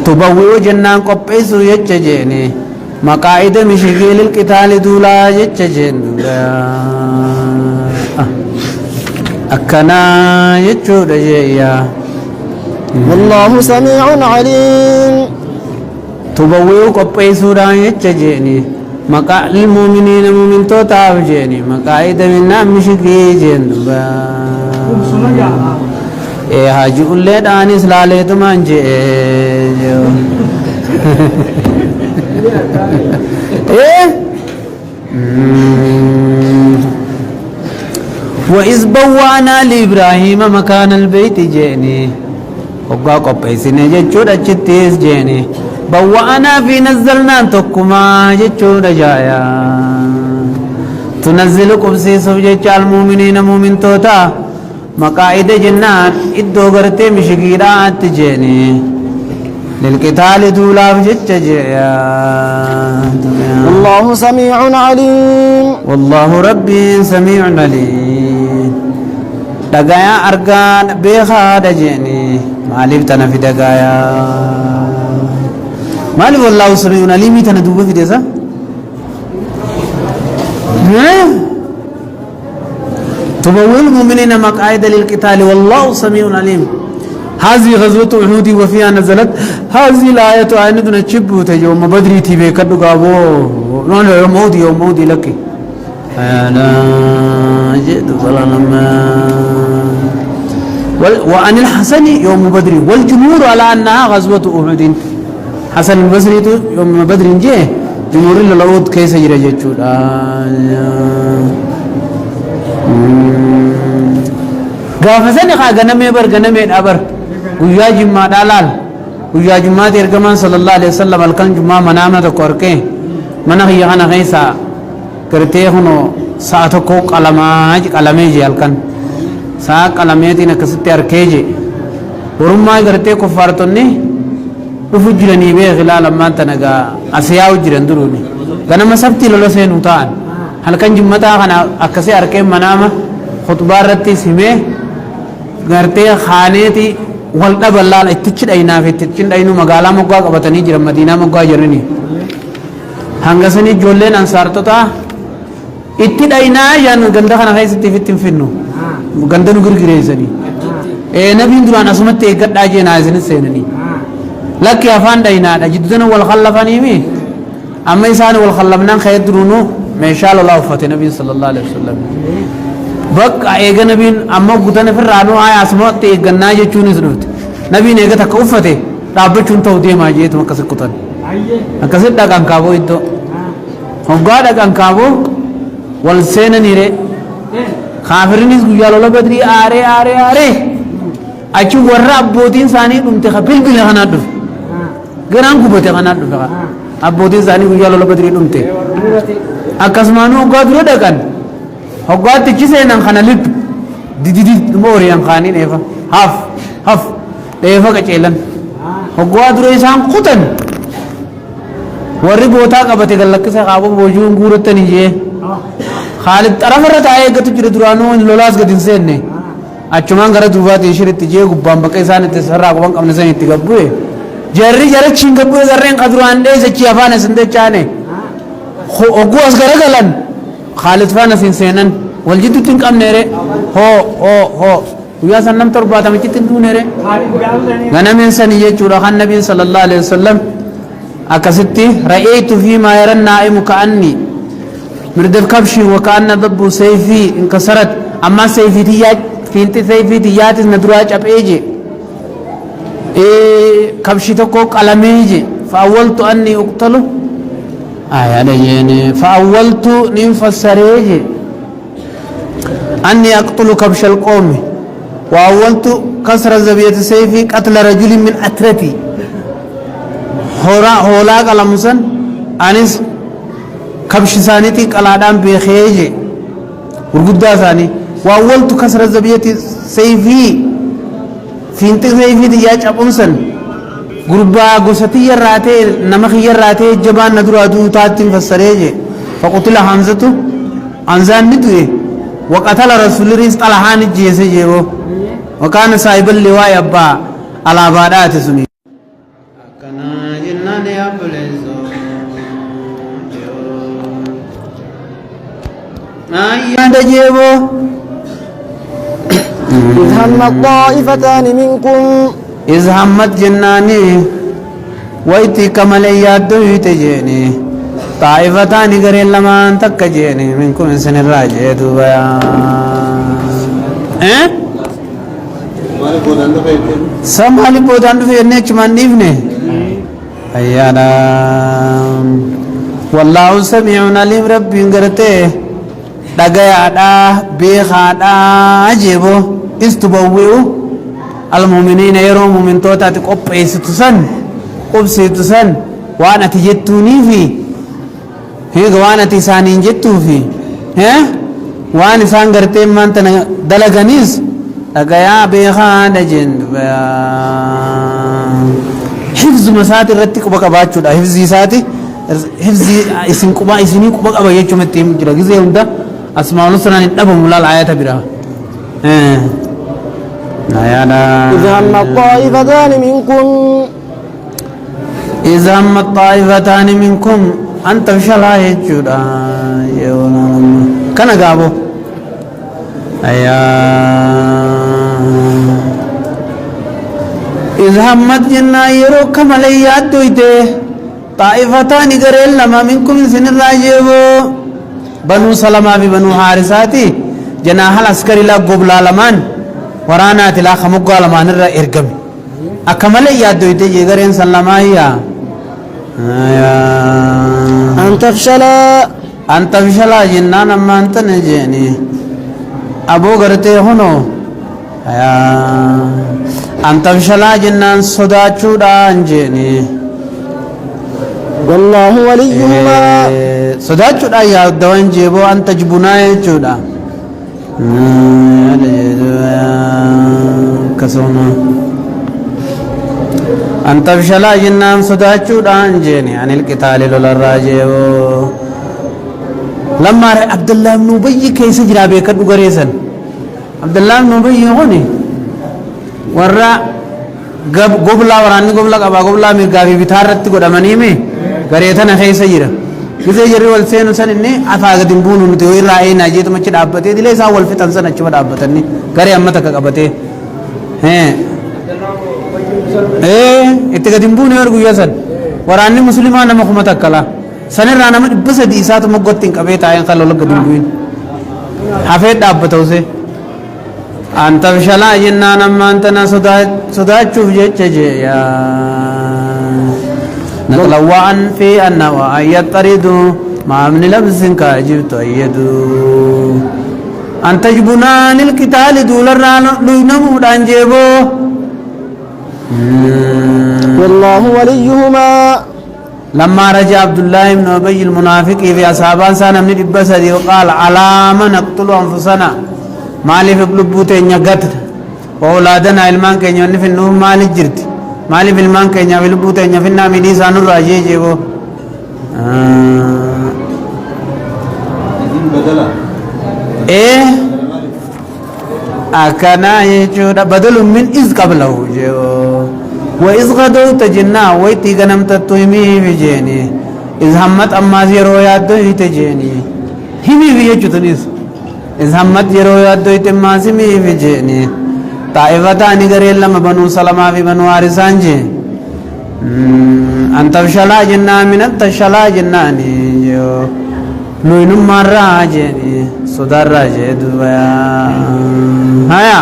تبوئ جنان قبيسو جججيني مقاعد مشغيل القتال دولا يججن أكنا يجود جيا والله سميع عليم تبوئ قبيسو دا يججني مقاعد المؤمنين مؤمن توتاب جيني مقاعد من نام مشغيل جن حاجي أولي دانيس لالي تمان جي وإذ بوأنا لإبراهيم مكان البيت جيني وقا قبيسني جتشود أجتيس جيني بوأنا في نزلنا تقما جتشود جايا تنزل قبسي سوجة المؤمنين مؤمن توتا مقاعد جنات إدو غرتي مشغيرات جيني للقتال دولا بجج والله سميع عليم والله ربي سميع عليم دغايا ارغان بيخا دجني مالف تنفي دغايا مالف والله سميع عليم تندوب في دزا تبوئ المؤمنين مقاعد للقتال والله سميع عليم هذه غزوة أحد وفيها نزلت هذه الآية عندنا تشبه يوم بدر تبي كدو قابو نون يوم مودي لك أنا جئت ظلما وعن الحسن يوم بدر والجمهور على أنها غزوة أحد حسن البصري يوم بدر جه جمهور الأود كيس يرجع قافزني خا غنمي بر غنمي أبر ويا جمعة دلال ويا جمعة إرجمان صلى الله عليه وسلم الكن جمعة منامنا تكوركه منا هي أنا غيسا كرتيه هنو ساعتكو كلامي الكن ساعة كلامي تينا كسرت أركيجي ورما كرتيه كفارتوني وفجرني بيه خلال ما تنجا أسياو جرندروني كنا ما سبتي لولا سينوتان هل كان جمعة أنا أكسي أركيه منامه خطبة رتي سمه كرتيه خانيتي والدا بلال اتچ داينا في اتچ داينو مغالا مغا قبتني جرا مدينه مغا جرني هانغسني جولن انصارتوتا اتي داينا يان غندا خنا خيستي فيتم فينو غندن غرغريزني اي نبي دران اسمت يغدا جينا زين سينني لك يا فان داينا جدنا والخلفني مي اما يسان والخلفنا خيدرونو ما شاء الله وفات النبي صلى الله عليه وسلم بقى ايغا نبين اما غدنا فرانو اي اسمت يغنا جچوني سنوت نبي نيغا تكوفته دابچون تو دي ماجيت مكسكوتن اكسد دغان كابو يدو هوغا دغان كابو والسين نيره خافرنيس غيالو لبدري اري اچو ورا ابودين ثاني دمت خبل بلا خنا دف غران كوبته خنا دف ابودين ثاني غيالو لبدري دمت اكسمانو غادرو دغان هوغات كيسين خنا لب دي موريان خاني نيفا هاف ديفا كچيلن هوغات رويسان قطن وري بوتا قبته گلكسه قابو بوجون غورتني جي خالد طرف رتاي گت جر درانو لولاس گدين سينه اچمان غره دوات يشرت جي غبام بقيسان تسرا قوم قمن سن تگبو جري جرچين گبو زرين قدران دي زچي افانه سندچانه خو اوغوس گره گلن خالد فانا سنسينن والجد تنقم نيره هو ويا سنم تربات مچ تندو نيره غنا من سن يچورا خان نبي صلى الله عليه وسلم اكستي رايت فيما يرى النائم كاني مرد الكبش وكان ضب سيفي انكسرت اما سيفي تيات فينت سيفي تيات ندراج ابيجي كبشي تكو قلميجي فاولت اني اقتل يعني فاولت نفسريجي اني اقتل كبش القوم واولت كسر زبية سيفي قتل رجل من اترتي هولا قلمسن انس كبش ثانيتي قلادان بخيجي ورغدا ثاني واولت كسر زبية سيفي فينت سيفي ديا چپونسن غربا غستی راته نمخ راته جبان ندرو ادو تاتين فسريجي فقتل حمزه انزان ندوي وقتل رسول الله طلحان جيسه وكان صاحب اللواء ابا على بادات سني كنا جنان يا بلزو ايا دجيبو إذ هم الطائفتان منكم إذ همت جناني ويتي كمل يادو يتجيني طائفتان غير لمان تكجيني منكم انسان الراجع دوبايا سمالي بودان في النيش من نيفني ايانا والله سميع عليم ربي انغرته دغيادا بيخادا اجيبو استبوئوا المؤمنين يروا مؤمن توتا تقبيستسن قبسيتسن وانا تجتوني في هي وانا تسانين جتو في ها وانا سانغرتي من تن دلغنيس دغيا بيخادا جند حفظ مسات الرتق بقى باتشود حفظ ساتي حفظ اسم قبا اسمي قبا قبا يجو متيم جرا غزي هوندا اسماء الحسنى ندبم لا الايات برا إذا هم الطائفتان منكم إذا هم الطائفتان منكم أن تفشلا يجودا يونا كان غابو أيا إذا همت جنا يرو كماليات دويته طائفتان غريل لما منكم سن الراجيبو بنو سلمة بنو حارساتي جناح العسكري لا قبلا لمن ورانا تلا خمقوا لمن الرا إرقم أكماليات دويته يغرين سلمة يا أن تفشلا جنان أما أنت نجيني أبو غرتي هنو أن تفشلا جنان صدا چودا انجيني والله وليهما صدا چودا يا دوان جيبو أن تجبنا چودا كسونا أن تفشلا جنان صدا چودا انجيني عن القتال للراجيو لما عبد الله بن أبي كيس جرا بيكر غريسن عبد الله بن أبي هوني ورا قبلا وراني قبلا قبا قبلا ميرغا في بثارت قدامني مي غريتنا كيس جرا كيس جري والسين سن إني أفاق دمبون نتوي رأي ناجيت ما تشد أبتة دليل سا والفتن سن أشوف أبتني غري أمة تك أبتة إتك دمبون يرجو يسن وراني مسلمان نمخمة تكلا سنر رانا من بس ديسات مقطين كبيت عين خلوا لك دمبون حفيد أبتة وسه أنت بشلا جنان ما أنت نصدا شوف جتجي يا نتلوعن في النواة يطردوا ما من لبس كاجب تؤيدوا أن تجبنان القتال دول الران لينمو دانجيبو والله وليهما لما رجع عبد الله بن أبي المنافق في أصحابان سنة من البصري وقال على ما نقتل أنفسنا مالي في قلوبوته نجات وأولادنا علمان كنيا في النوم مالي جرت مالي في المان كنيا في قلوبوته نيا في النام ديسان الراجي جيبو إيه أكنا يجود بدل من إذ قبله جيبو وإذ غدوت جنا ويتي غنم تتويمي في جيني إذ همت أما زيرو يادو يتجيني همي في يجوتنيس إذ همت يرو يادو يتماسمي في جيني طائفتان غريل لما بنو سلمة في بنو حارسان جي أن تفشلا جنا من التشلا جناني نوين مرة جيني صدر جدو هيا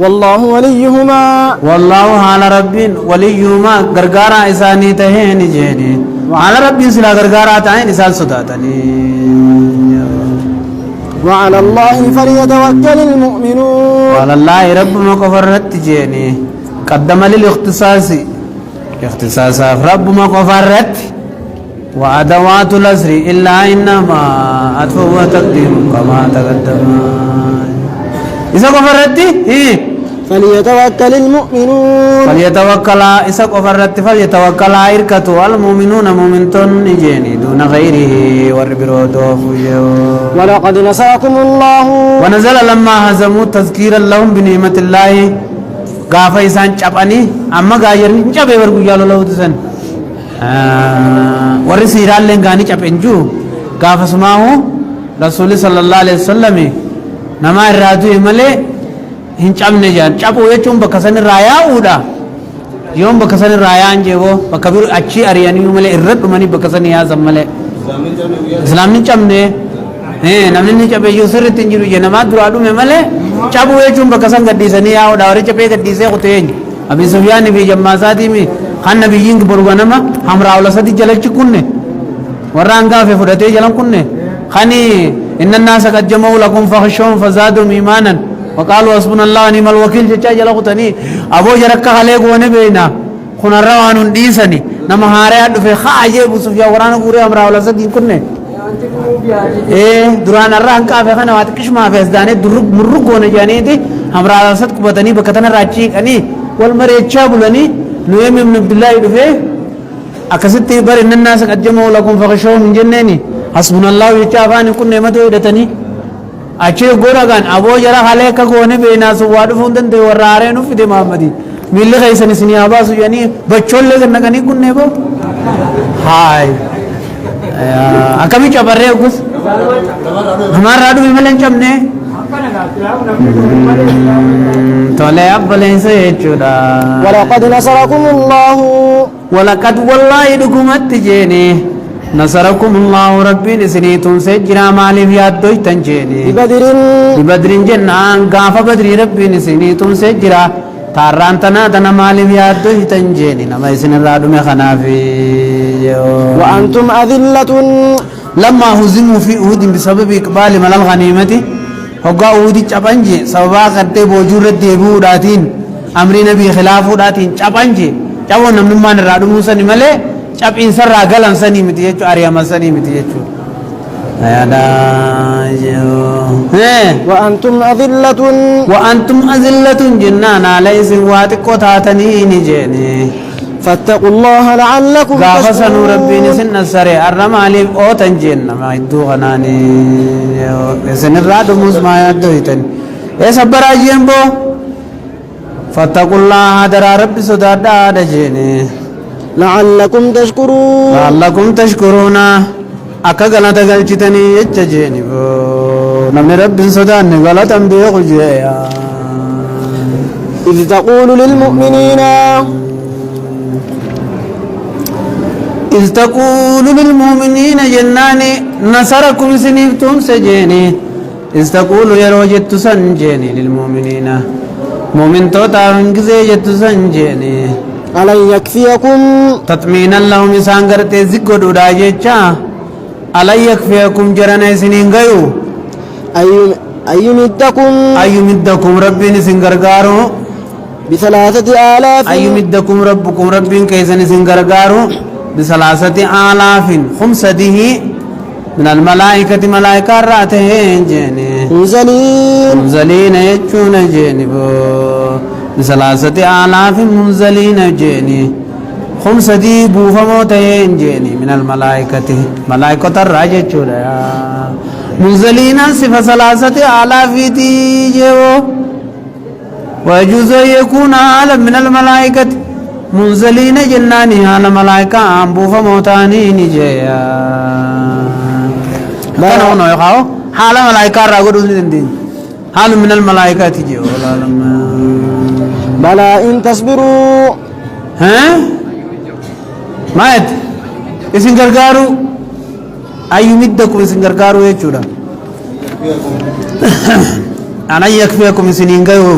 والله وليهما والله على رب وليهما غرغارا إساني تهين جيني وعلى رب سلا غرغارا تهين إسال صداتني وعلى الله فليتوكل المؤمنون وعلى الله رب ما كفرت جيني قدم للاختصاص رب ما كفرت وأدوات الأسر إلا إنما أدفع وتقديم كما تقدم إذا كفرت فليتوكل المؤمنون إذا كفرت فليتوكل إركتو المؤمنون مؤمنتون جيني دون غيره والبرودوف ولقد نصركم الله ونزل لما هزموا تذكيرا لهم بنعمة الله غافا إسان چپني أما غاير چپه ورگو يالو لو تسن ورسيران لين غاني چپنجو غافا سماهو رسول صلى الله عليه وسلم نما الرادو إمالي هنچامne jaan chapo yechum bakasan raya uda yom bakasan raya anjewo bakabir achi ariyani male irrat mani bakasan ya zammale islamin chamne namni ni chape yusir tinjiru je nama duradu me male chapo yechum bakasan gaddisani ya uda ore chape gaddise qoten abi sufyan bi jammasati mi khan nabiyin burganama hamra wala sadi jalach kunne waranga fe fudate jalan kunne khani inna an-nasa qad jama'u lakum fakhshawhum fazadum imanan وقالوا حسبنا الله ونعم الوكيل جتا جلقتني ابو جرك خلي غونه بينا خن روان ديسني نما هاريا دفه خاجه ابو سفيان وران غوري امرا ولا سدي كنه دران الران كافه خنا وات كشما فزدانه درق مرق غونه جانيتي امرا سد كبتني بكتنا راچي اني والمريچا بلني نويم بن عبد الله دفه أكستي بر إن الناس قد جمعوا لكم فخشوهم من جنني حسبنا الله يتعافان كن نعمته يدتني أشي غورغان أبو جرا عليك كوني بينا سواد فوندن دي ورارين في دي محمدي ملي خيسن سني أباس يعني بچول لغن نغني كن نبو هاي أكمي چبره أقص हमारा राडू विमलन चमने तोले अब बोले से चुरा ولقد نصركم الله ولقد والله دكمت جيني نصركم الله ربي نسني تنسى جرا مالي في يدوي تنجيني ببدر جنان غاف بدر ربي نسني تنسى جرا تاران تنا مالي في يدوي تنجيني نما يسن الرادو مخنافي وأنتم أذلة لما هزموا في أهود بسبب إقبال مال الغنيمة هقا أهودي چپنجي سببا کرتے بوجور دیبو داتين أمر نبي خلافو داتين چپنجي چاو نمنمان رادو موسى نمالي چپ انسر راگل انسانی متی جيچو آريام انسانی متی جيچو آيادا وأنتم أذلة جنان عليس واتقو تاتنين جيني فاتقوا الله لعلكم تشكرون نور ربي نسن السري الرم عليم او تنجين ما يدو غناني سن الراد موسما يدو يتن اي صبر اجين بو فاتقوا الله درا ربي صدادا دجيني لعلكم تشكرون اكا غلط غلطتني يججيني بو نمن ربي صداني غلطم بيخجيا إذ تقول للمؤمنين إذ تقول للمؤمنين جناني نصركم سنيفتم سجيني إذ تقول يروجت سنجيني للمؤمنين مؤمن توتا انجزي جت سنجيني ألن يكفيكم تطمينا لهم سانغرتي زكو داجيچا ألن يكفيكم جرنا سنين غيو أيمدكم ربي نسنغرغارو ب3,000 أيمدكم ربكم ربي كيسن سنغرغارو ب3,000 خمسته من الملائكة ملائكة راتين جيني منزلين يجون جيني ب3,000 منزلين جيني خمسته بوفموتين جيني من الملائكة ملائكة الراجة چولا منزلين صفة 3,000 تيجيو ويجوز يكون عالم من الملائكة منزلين جناني على ملائكة أنبوف موتاني نجيا كان هنا يخاو حال ملائكة راغو دين حال من الملائكة تجيو بلى إن تصبروا ها مايت اسم غرغارو أيمدكم اسم غرغارو يچودا أنا يكفيكم سنين غيو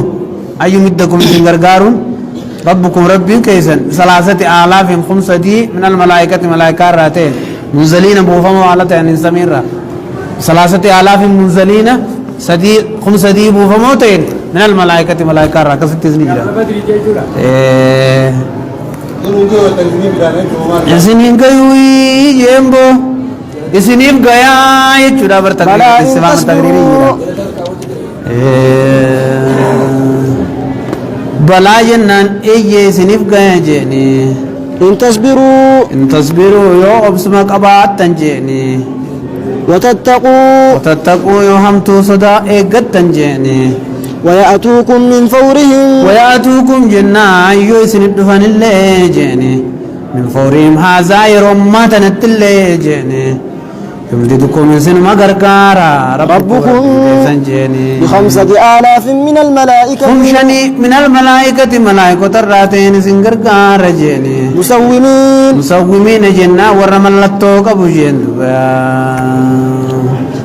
أيمدكم اسم غرغارو ربكم ربي كيسن 3,000 خمسة من الملائكة ملائكة راتين منزلين بوفمو على تين سميرة 3,000 منزلين خمسة بوفمو تين من الملائكة ملائكة راتين كستيزني جرا إسنين كيوي جيمبو إسنين غيا يچودا برتقرير استفام تقريري جرا بلا جنان ايه سنف گئے جيني إن تصبروا يو ابسما قبات تنجيني وتتقوا يو همتو صدا ايقت تنجيني ويأتوكم من فورهم جنان يو سنف دفن اللي جيني من فورهم هذا يرم ما تنت اللي جيني يمددكم سن مغرغارا ربكم ب5,000 من الملائكة خمشني من الملائكة ملائكة الراتين سنغرغار جيني مسومين جنة ورملتو قبو جين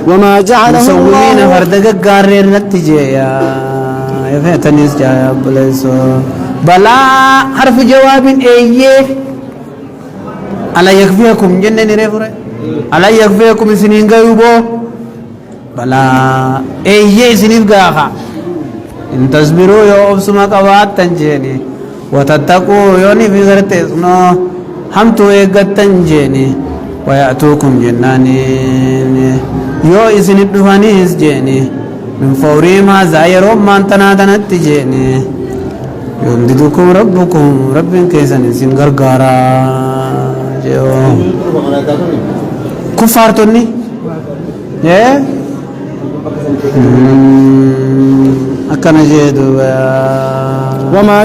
وما جعله مسومين فردق غارير نتجيا يفتنيس جايا بلسو بلا حرف جواب ايه ألا يكفيكم جنة ريفره ألا يكفيكم سنين غيبو بلا ايه سنين غاخا إن تصبروا يو أبسما قوات تنجيني وتتقوا يوني في غرتي سنو همتو ايقات تنجيني ويأتوكم جناني يو إسن الدفانيس جيني من فوري ما زايرو ما انتنا تنت جيني يمددكم ربكم رب كيسن سنغرغارا جو كفارتني يا أكنا جدوا وما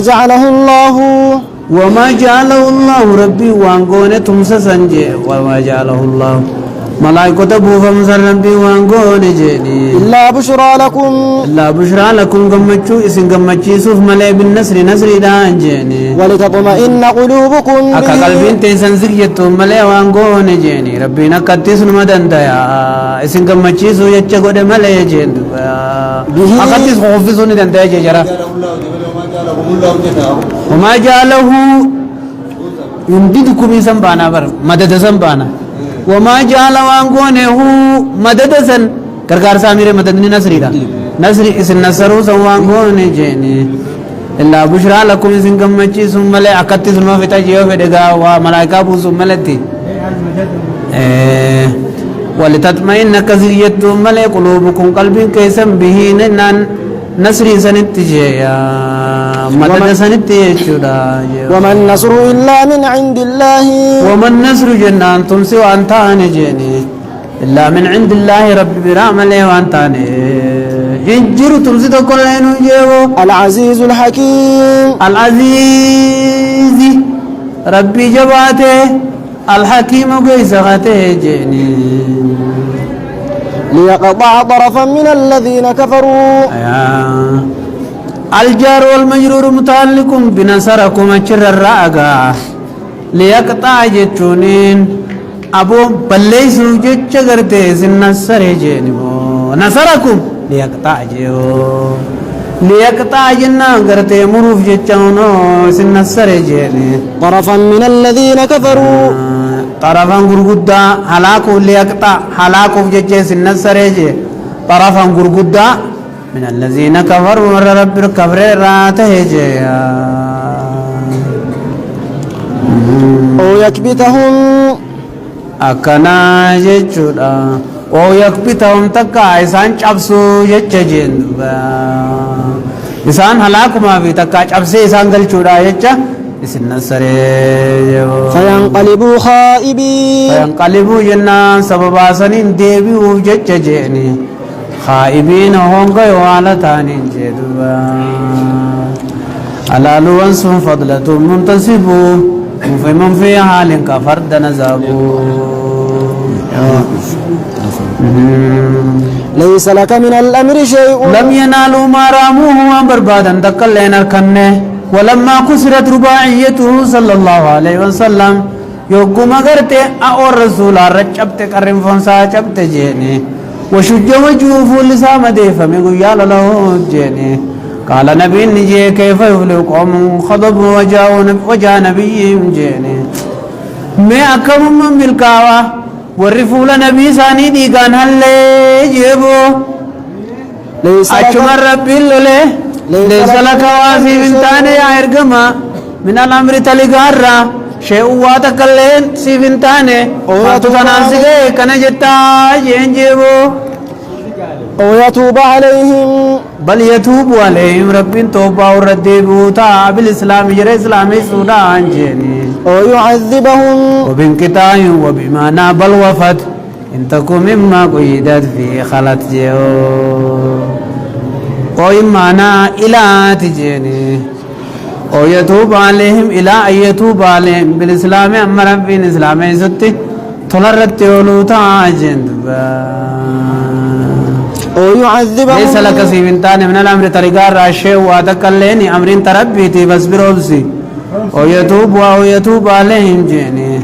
جعله الله ربي وانغوني تمسا سنجي وما جعله الله ملائكة بوفم ربي وانغوني جيني إلا بشرى لكم قمتشو اسن قمتشي سوف ملي بالنسر نسر دان جيني ولتطمئن قلوبكم أكا قلبين تيسن زكيتو ملي وانغوني جيني ربي نكتس نمدن دايا اسن قمتشي سو يتشا قد ملي جين أكتس خوفزوني دان دايا جرا وما جعله يمددكم سنبانا بر مدد سنبانا وما جعل وانغونه مدد سن كرغار سامير مددني نصري دا نصري اسن نصرو سوانغونه جيني إلا بشرى لكم اسن كمچي ثم لا اكت ثم فتا جيو فدغا وملائكه بو ثم لتي ولتطمئن كثيرت ملئ قلوبكم قلب كيسم به نن نصري سنتجيا مدد سنتيجودا وما النصر إلا من عند الله وما النصر جنان تمسي وانتاني جيني إلا من عند الله رب برام له وانتاني هنجر تمسي تقول لنو جيو العزيز الحكيم العزيز ربي جباته الحكيم قيسغته جيني ليقطع طرفا من الذين كفروا الجار والمجرور متعلق بنصركم أجر الرأقا ليقطع جتونين أبو بليسو جتش غرتي سنصر جينبو نصركم ليقطع جيو ليقطع جنا غرتي مروف جتشونو سنصر جيني طرفا من الذين كفروا طرفا غرغدا هلاكو ليقطع هلاكو جتش سنصر جي طرفا غرغدا من الذين كفروا مر رب الكفر راته جيا أو يكبتهم أكنا جيشودا أو يكبتهم تكا إسان چابسو جيشجين إسان هلاك ما في تكا چابسي إسان غلچودا جيشا إسن نصري فينقلبوا خائبين فينقلبوا جنان سببا سنين ديبيو جيشجيني خائبين هونغا يوالتاني جدوا على لوانسهم فضلة منتصبوا من في حال كفرد نزابوا ليس لك من الأمر شيء لم ينالوا ما راموه وبربادا دكالين الكنة ولما كسرت رباعيته صلى الله عليه وسلم يوكو مغرتي أو الرسول رجبت كرم فنسا جبت جيني وشج وجوه لسام ديفا ميقول يا له جيني قال نبي نجي كيف يفلق قوم خضب وجاء نبيهم جيني ما أكم من بالكاوة والرفول نبي ساني دي كان هل جيبو أشمر ربي اللولي ليس لك واسي بنتاني يا إرقما من الأمر تلقارا شيء واتكلين سيفنتاني فاتو تناسكي كنجتا جينجيبو أو يتوب عليهم بل يتوب عليهم رب توبة وردبوا تا بالإسلام جرى إسلامي سودان جيني أو يعذبهم وبانقطاع وبما نابل وفت إن تكن مما قيدت في خلت جيو قوي معنا إلى تجيني أو يتوب عليهم إلى أن يتوب عليهم بالإسلام أمر في الإسلام ستي تلرت يولوتا جندبا أو يعذبهم ليس لك سيبنتان من الأمر طريقا راشي واتكليني أمر تربيتي بس بروبسي أو يتوب عليهم جيني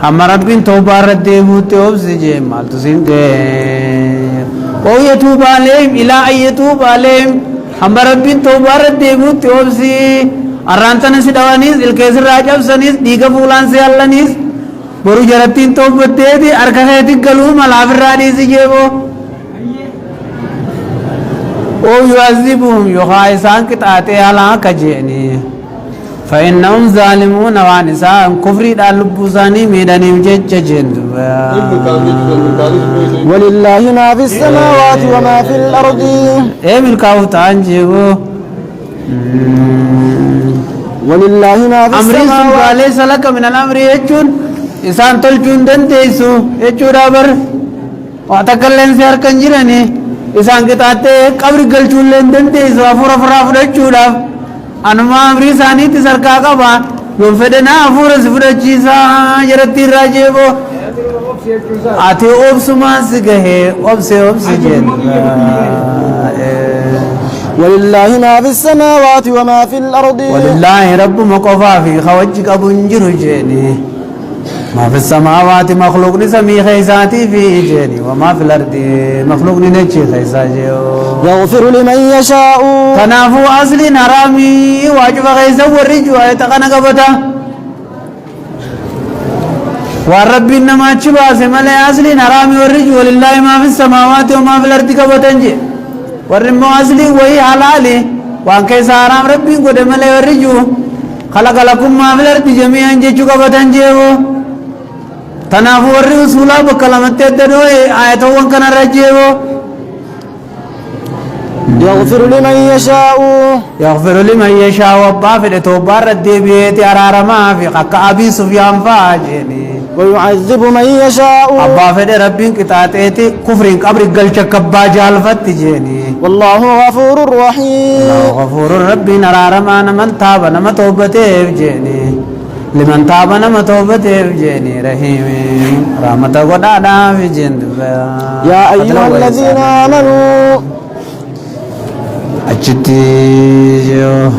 هم رب توبة ردبوتي وبسي جي مال تسينكي أو يتوب عليهم إلى أن يتوب عليهم هم رب توبة ردبوتي وبسي أرانتنا سدوانيس الكيسر راجب سنيس ديگا فولان سے اللہ نیس برو جرتین توبتے دی ارکا خیتی گلو ملافر رادیس جیبو او يعذبهم يخائسان كتاتي على كجيني فإنهم ظالمون وانسان كفري دالبوساني ميداني مجيج جندوا ولله ما في السماوات وما في الأرض ايه ملكاو تانجيبو ولله ما في أمري سن السماوات ليس لك من الأمر يجون إسان تلجون دنتيسو يجو دابر واتكلم سيار كنجراني إسان كتاتي قبر قلتون لن دنتيسو أفور أفراف رجولا أنما أمري ساني تسركا قبا يوم فدنا أفور سفر جيسا جرتي راجيبو آتي أوبس ماسكه أوبس جن ولله ما في السماوات وما في الأرض ولله رب مقفا في خوجك بنجر جيني ما في السماوات مخلوق نسمي خيساتي في جيني وما في الأرض مخلوق نجي خيساتي يغفر لمن يشاء تنافو أصل نرامي واجب خيسا ورجوا يتقن قبتا والرب إنما تشباس ملي أصل نرامي ورجوا ولله ما في السماوات وما في الأرض قبتا جي ورمو أصلي وهي حلالي وان كيسا حرام ربي قد ملي ورجو خلق لكم ما في الأرض جميعا جيشو قبطان جيو تنافو ورّي وصولا بكلمة تدنوي آية وان كان رجيو يغفر لمن يشاء يغفر لمن يشاء وابا في الاتوبار ردي بيتي أرارما في قاك أبي سفيان فاجيني ويعذب من يشاء أبا في ربين كتاتيتي كفرين قبر قلش كبا جالفت جيني والله غفور رحيم الله غفور ربي نرارما نمن تاب نم توبته جيني لمن تاب نم توبته جيني رحيم رحمة قدادا في جند يا أيها الذين آمنوا أجتي جو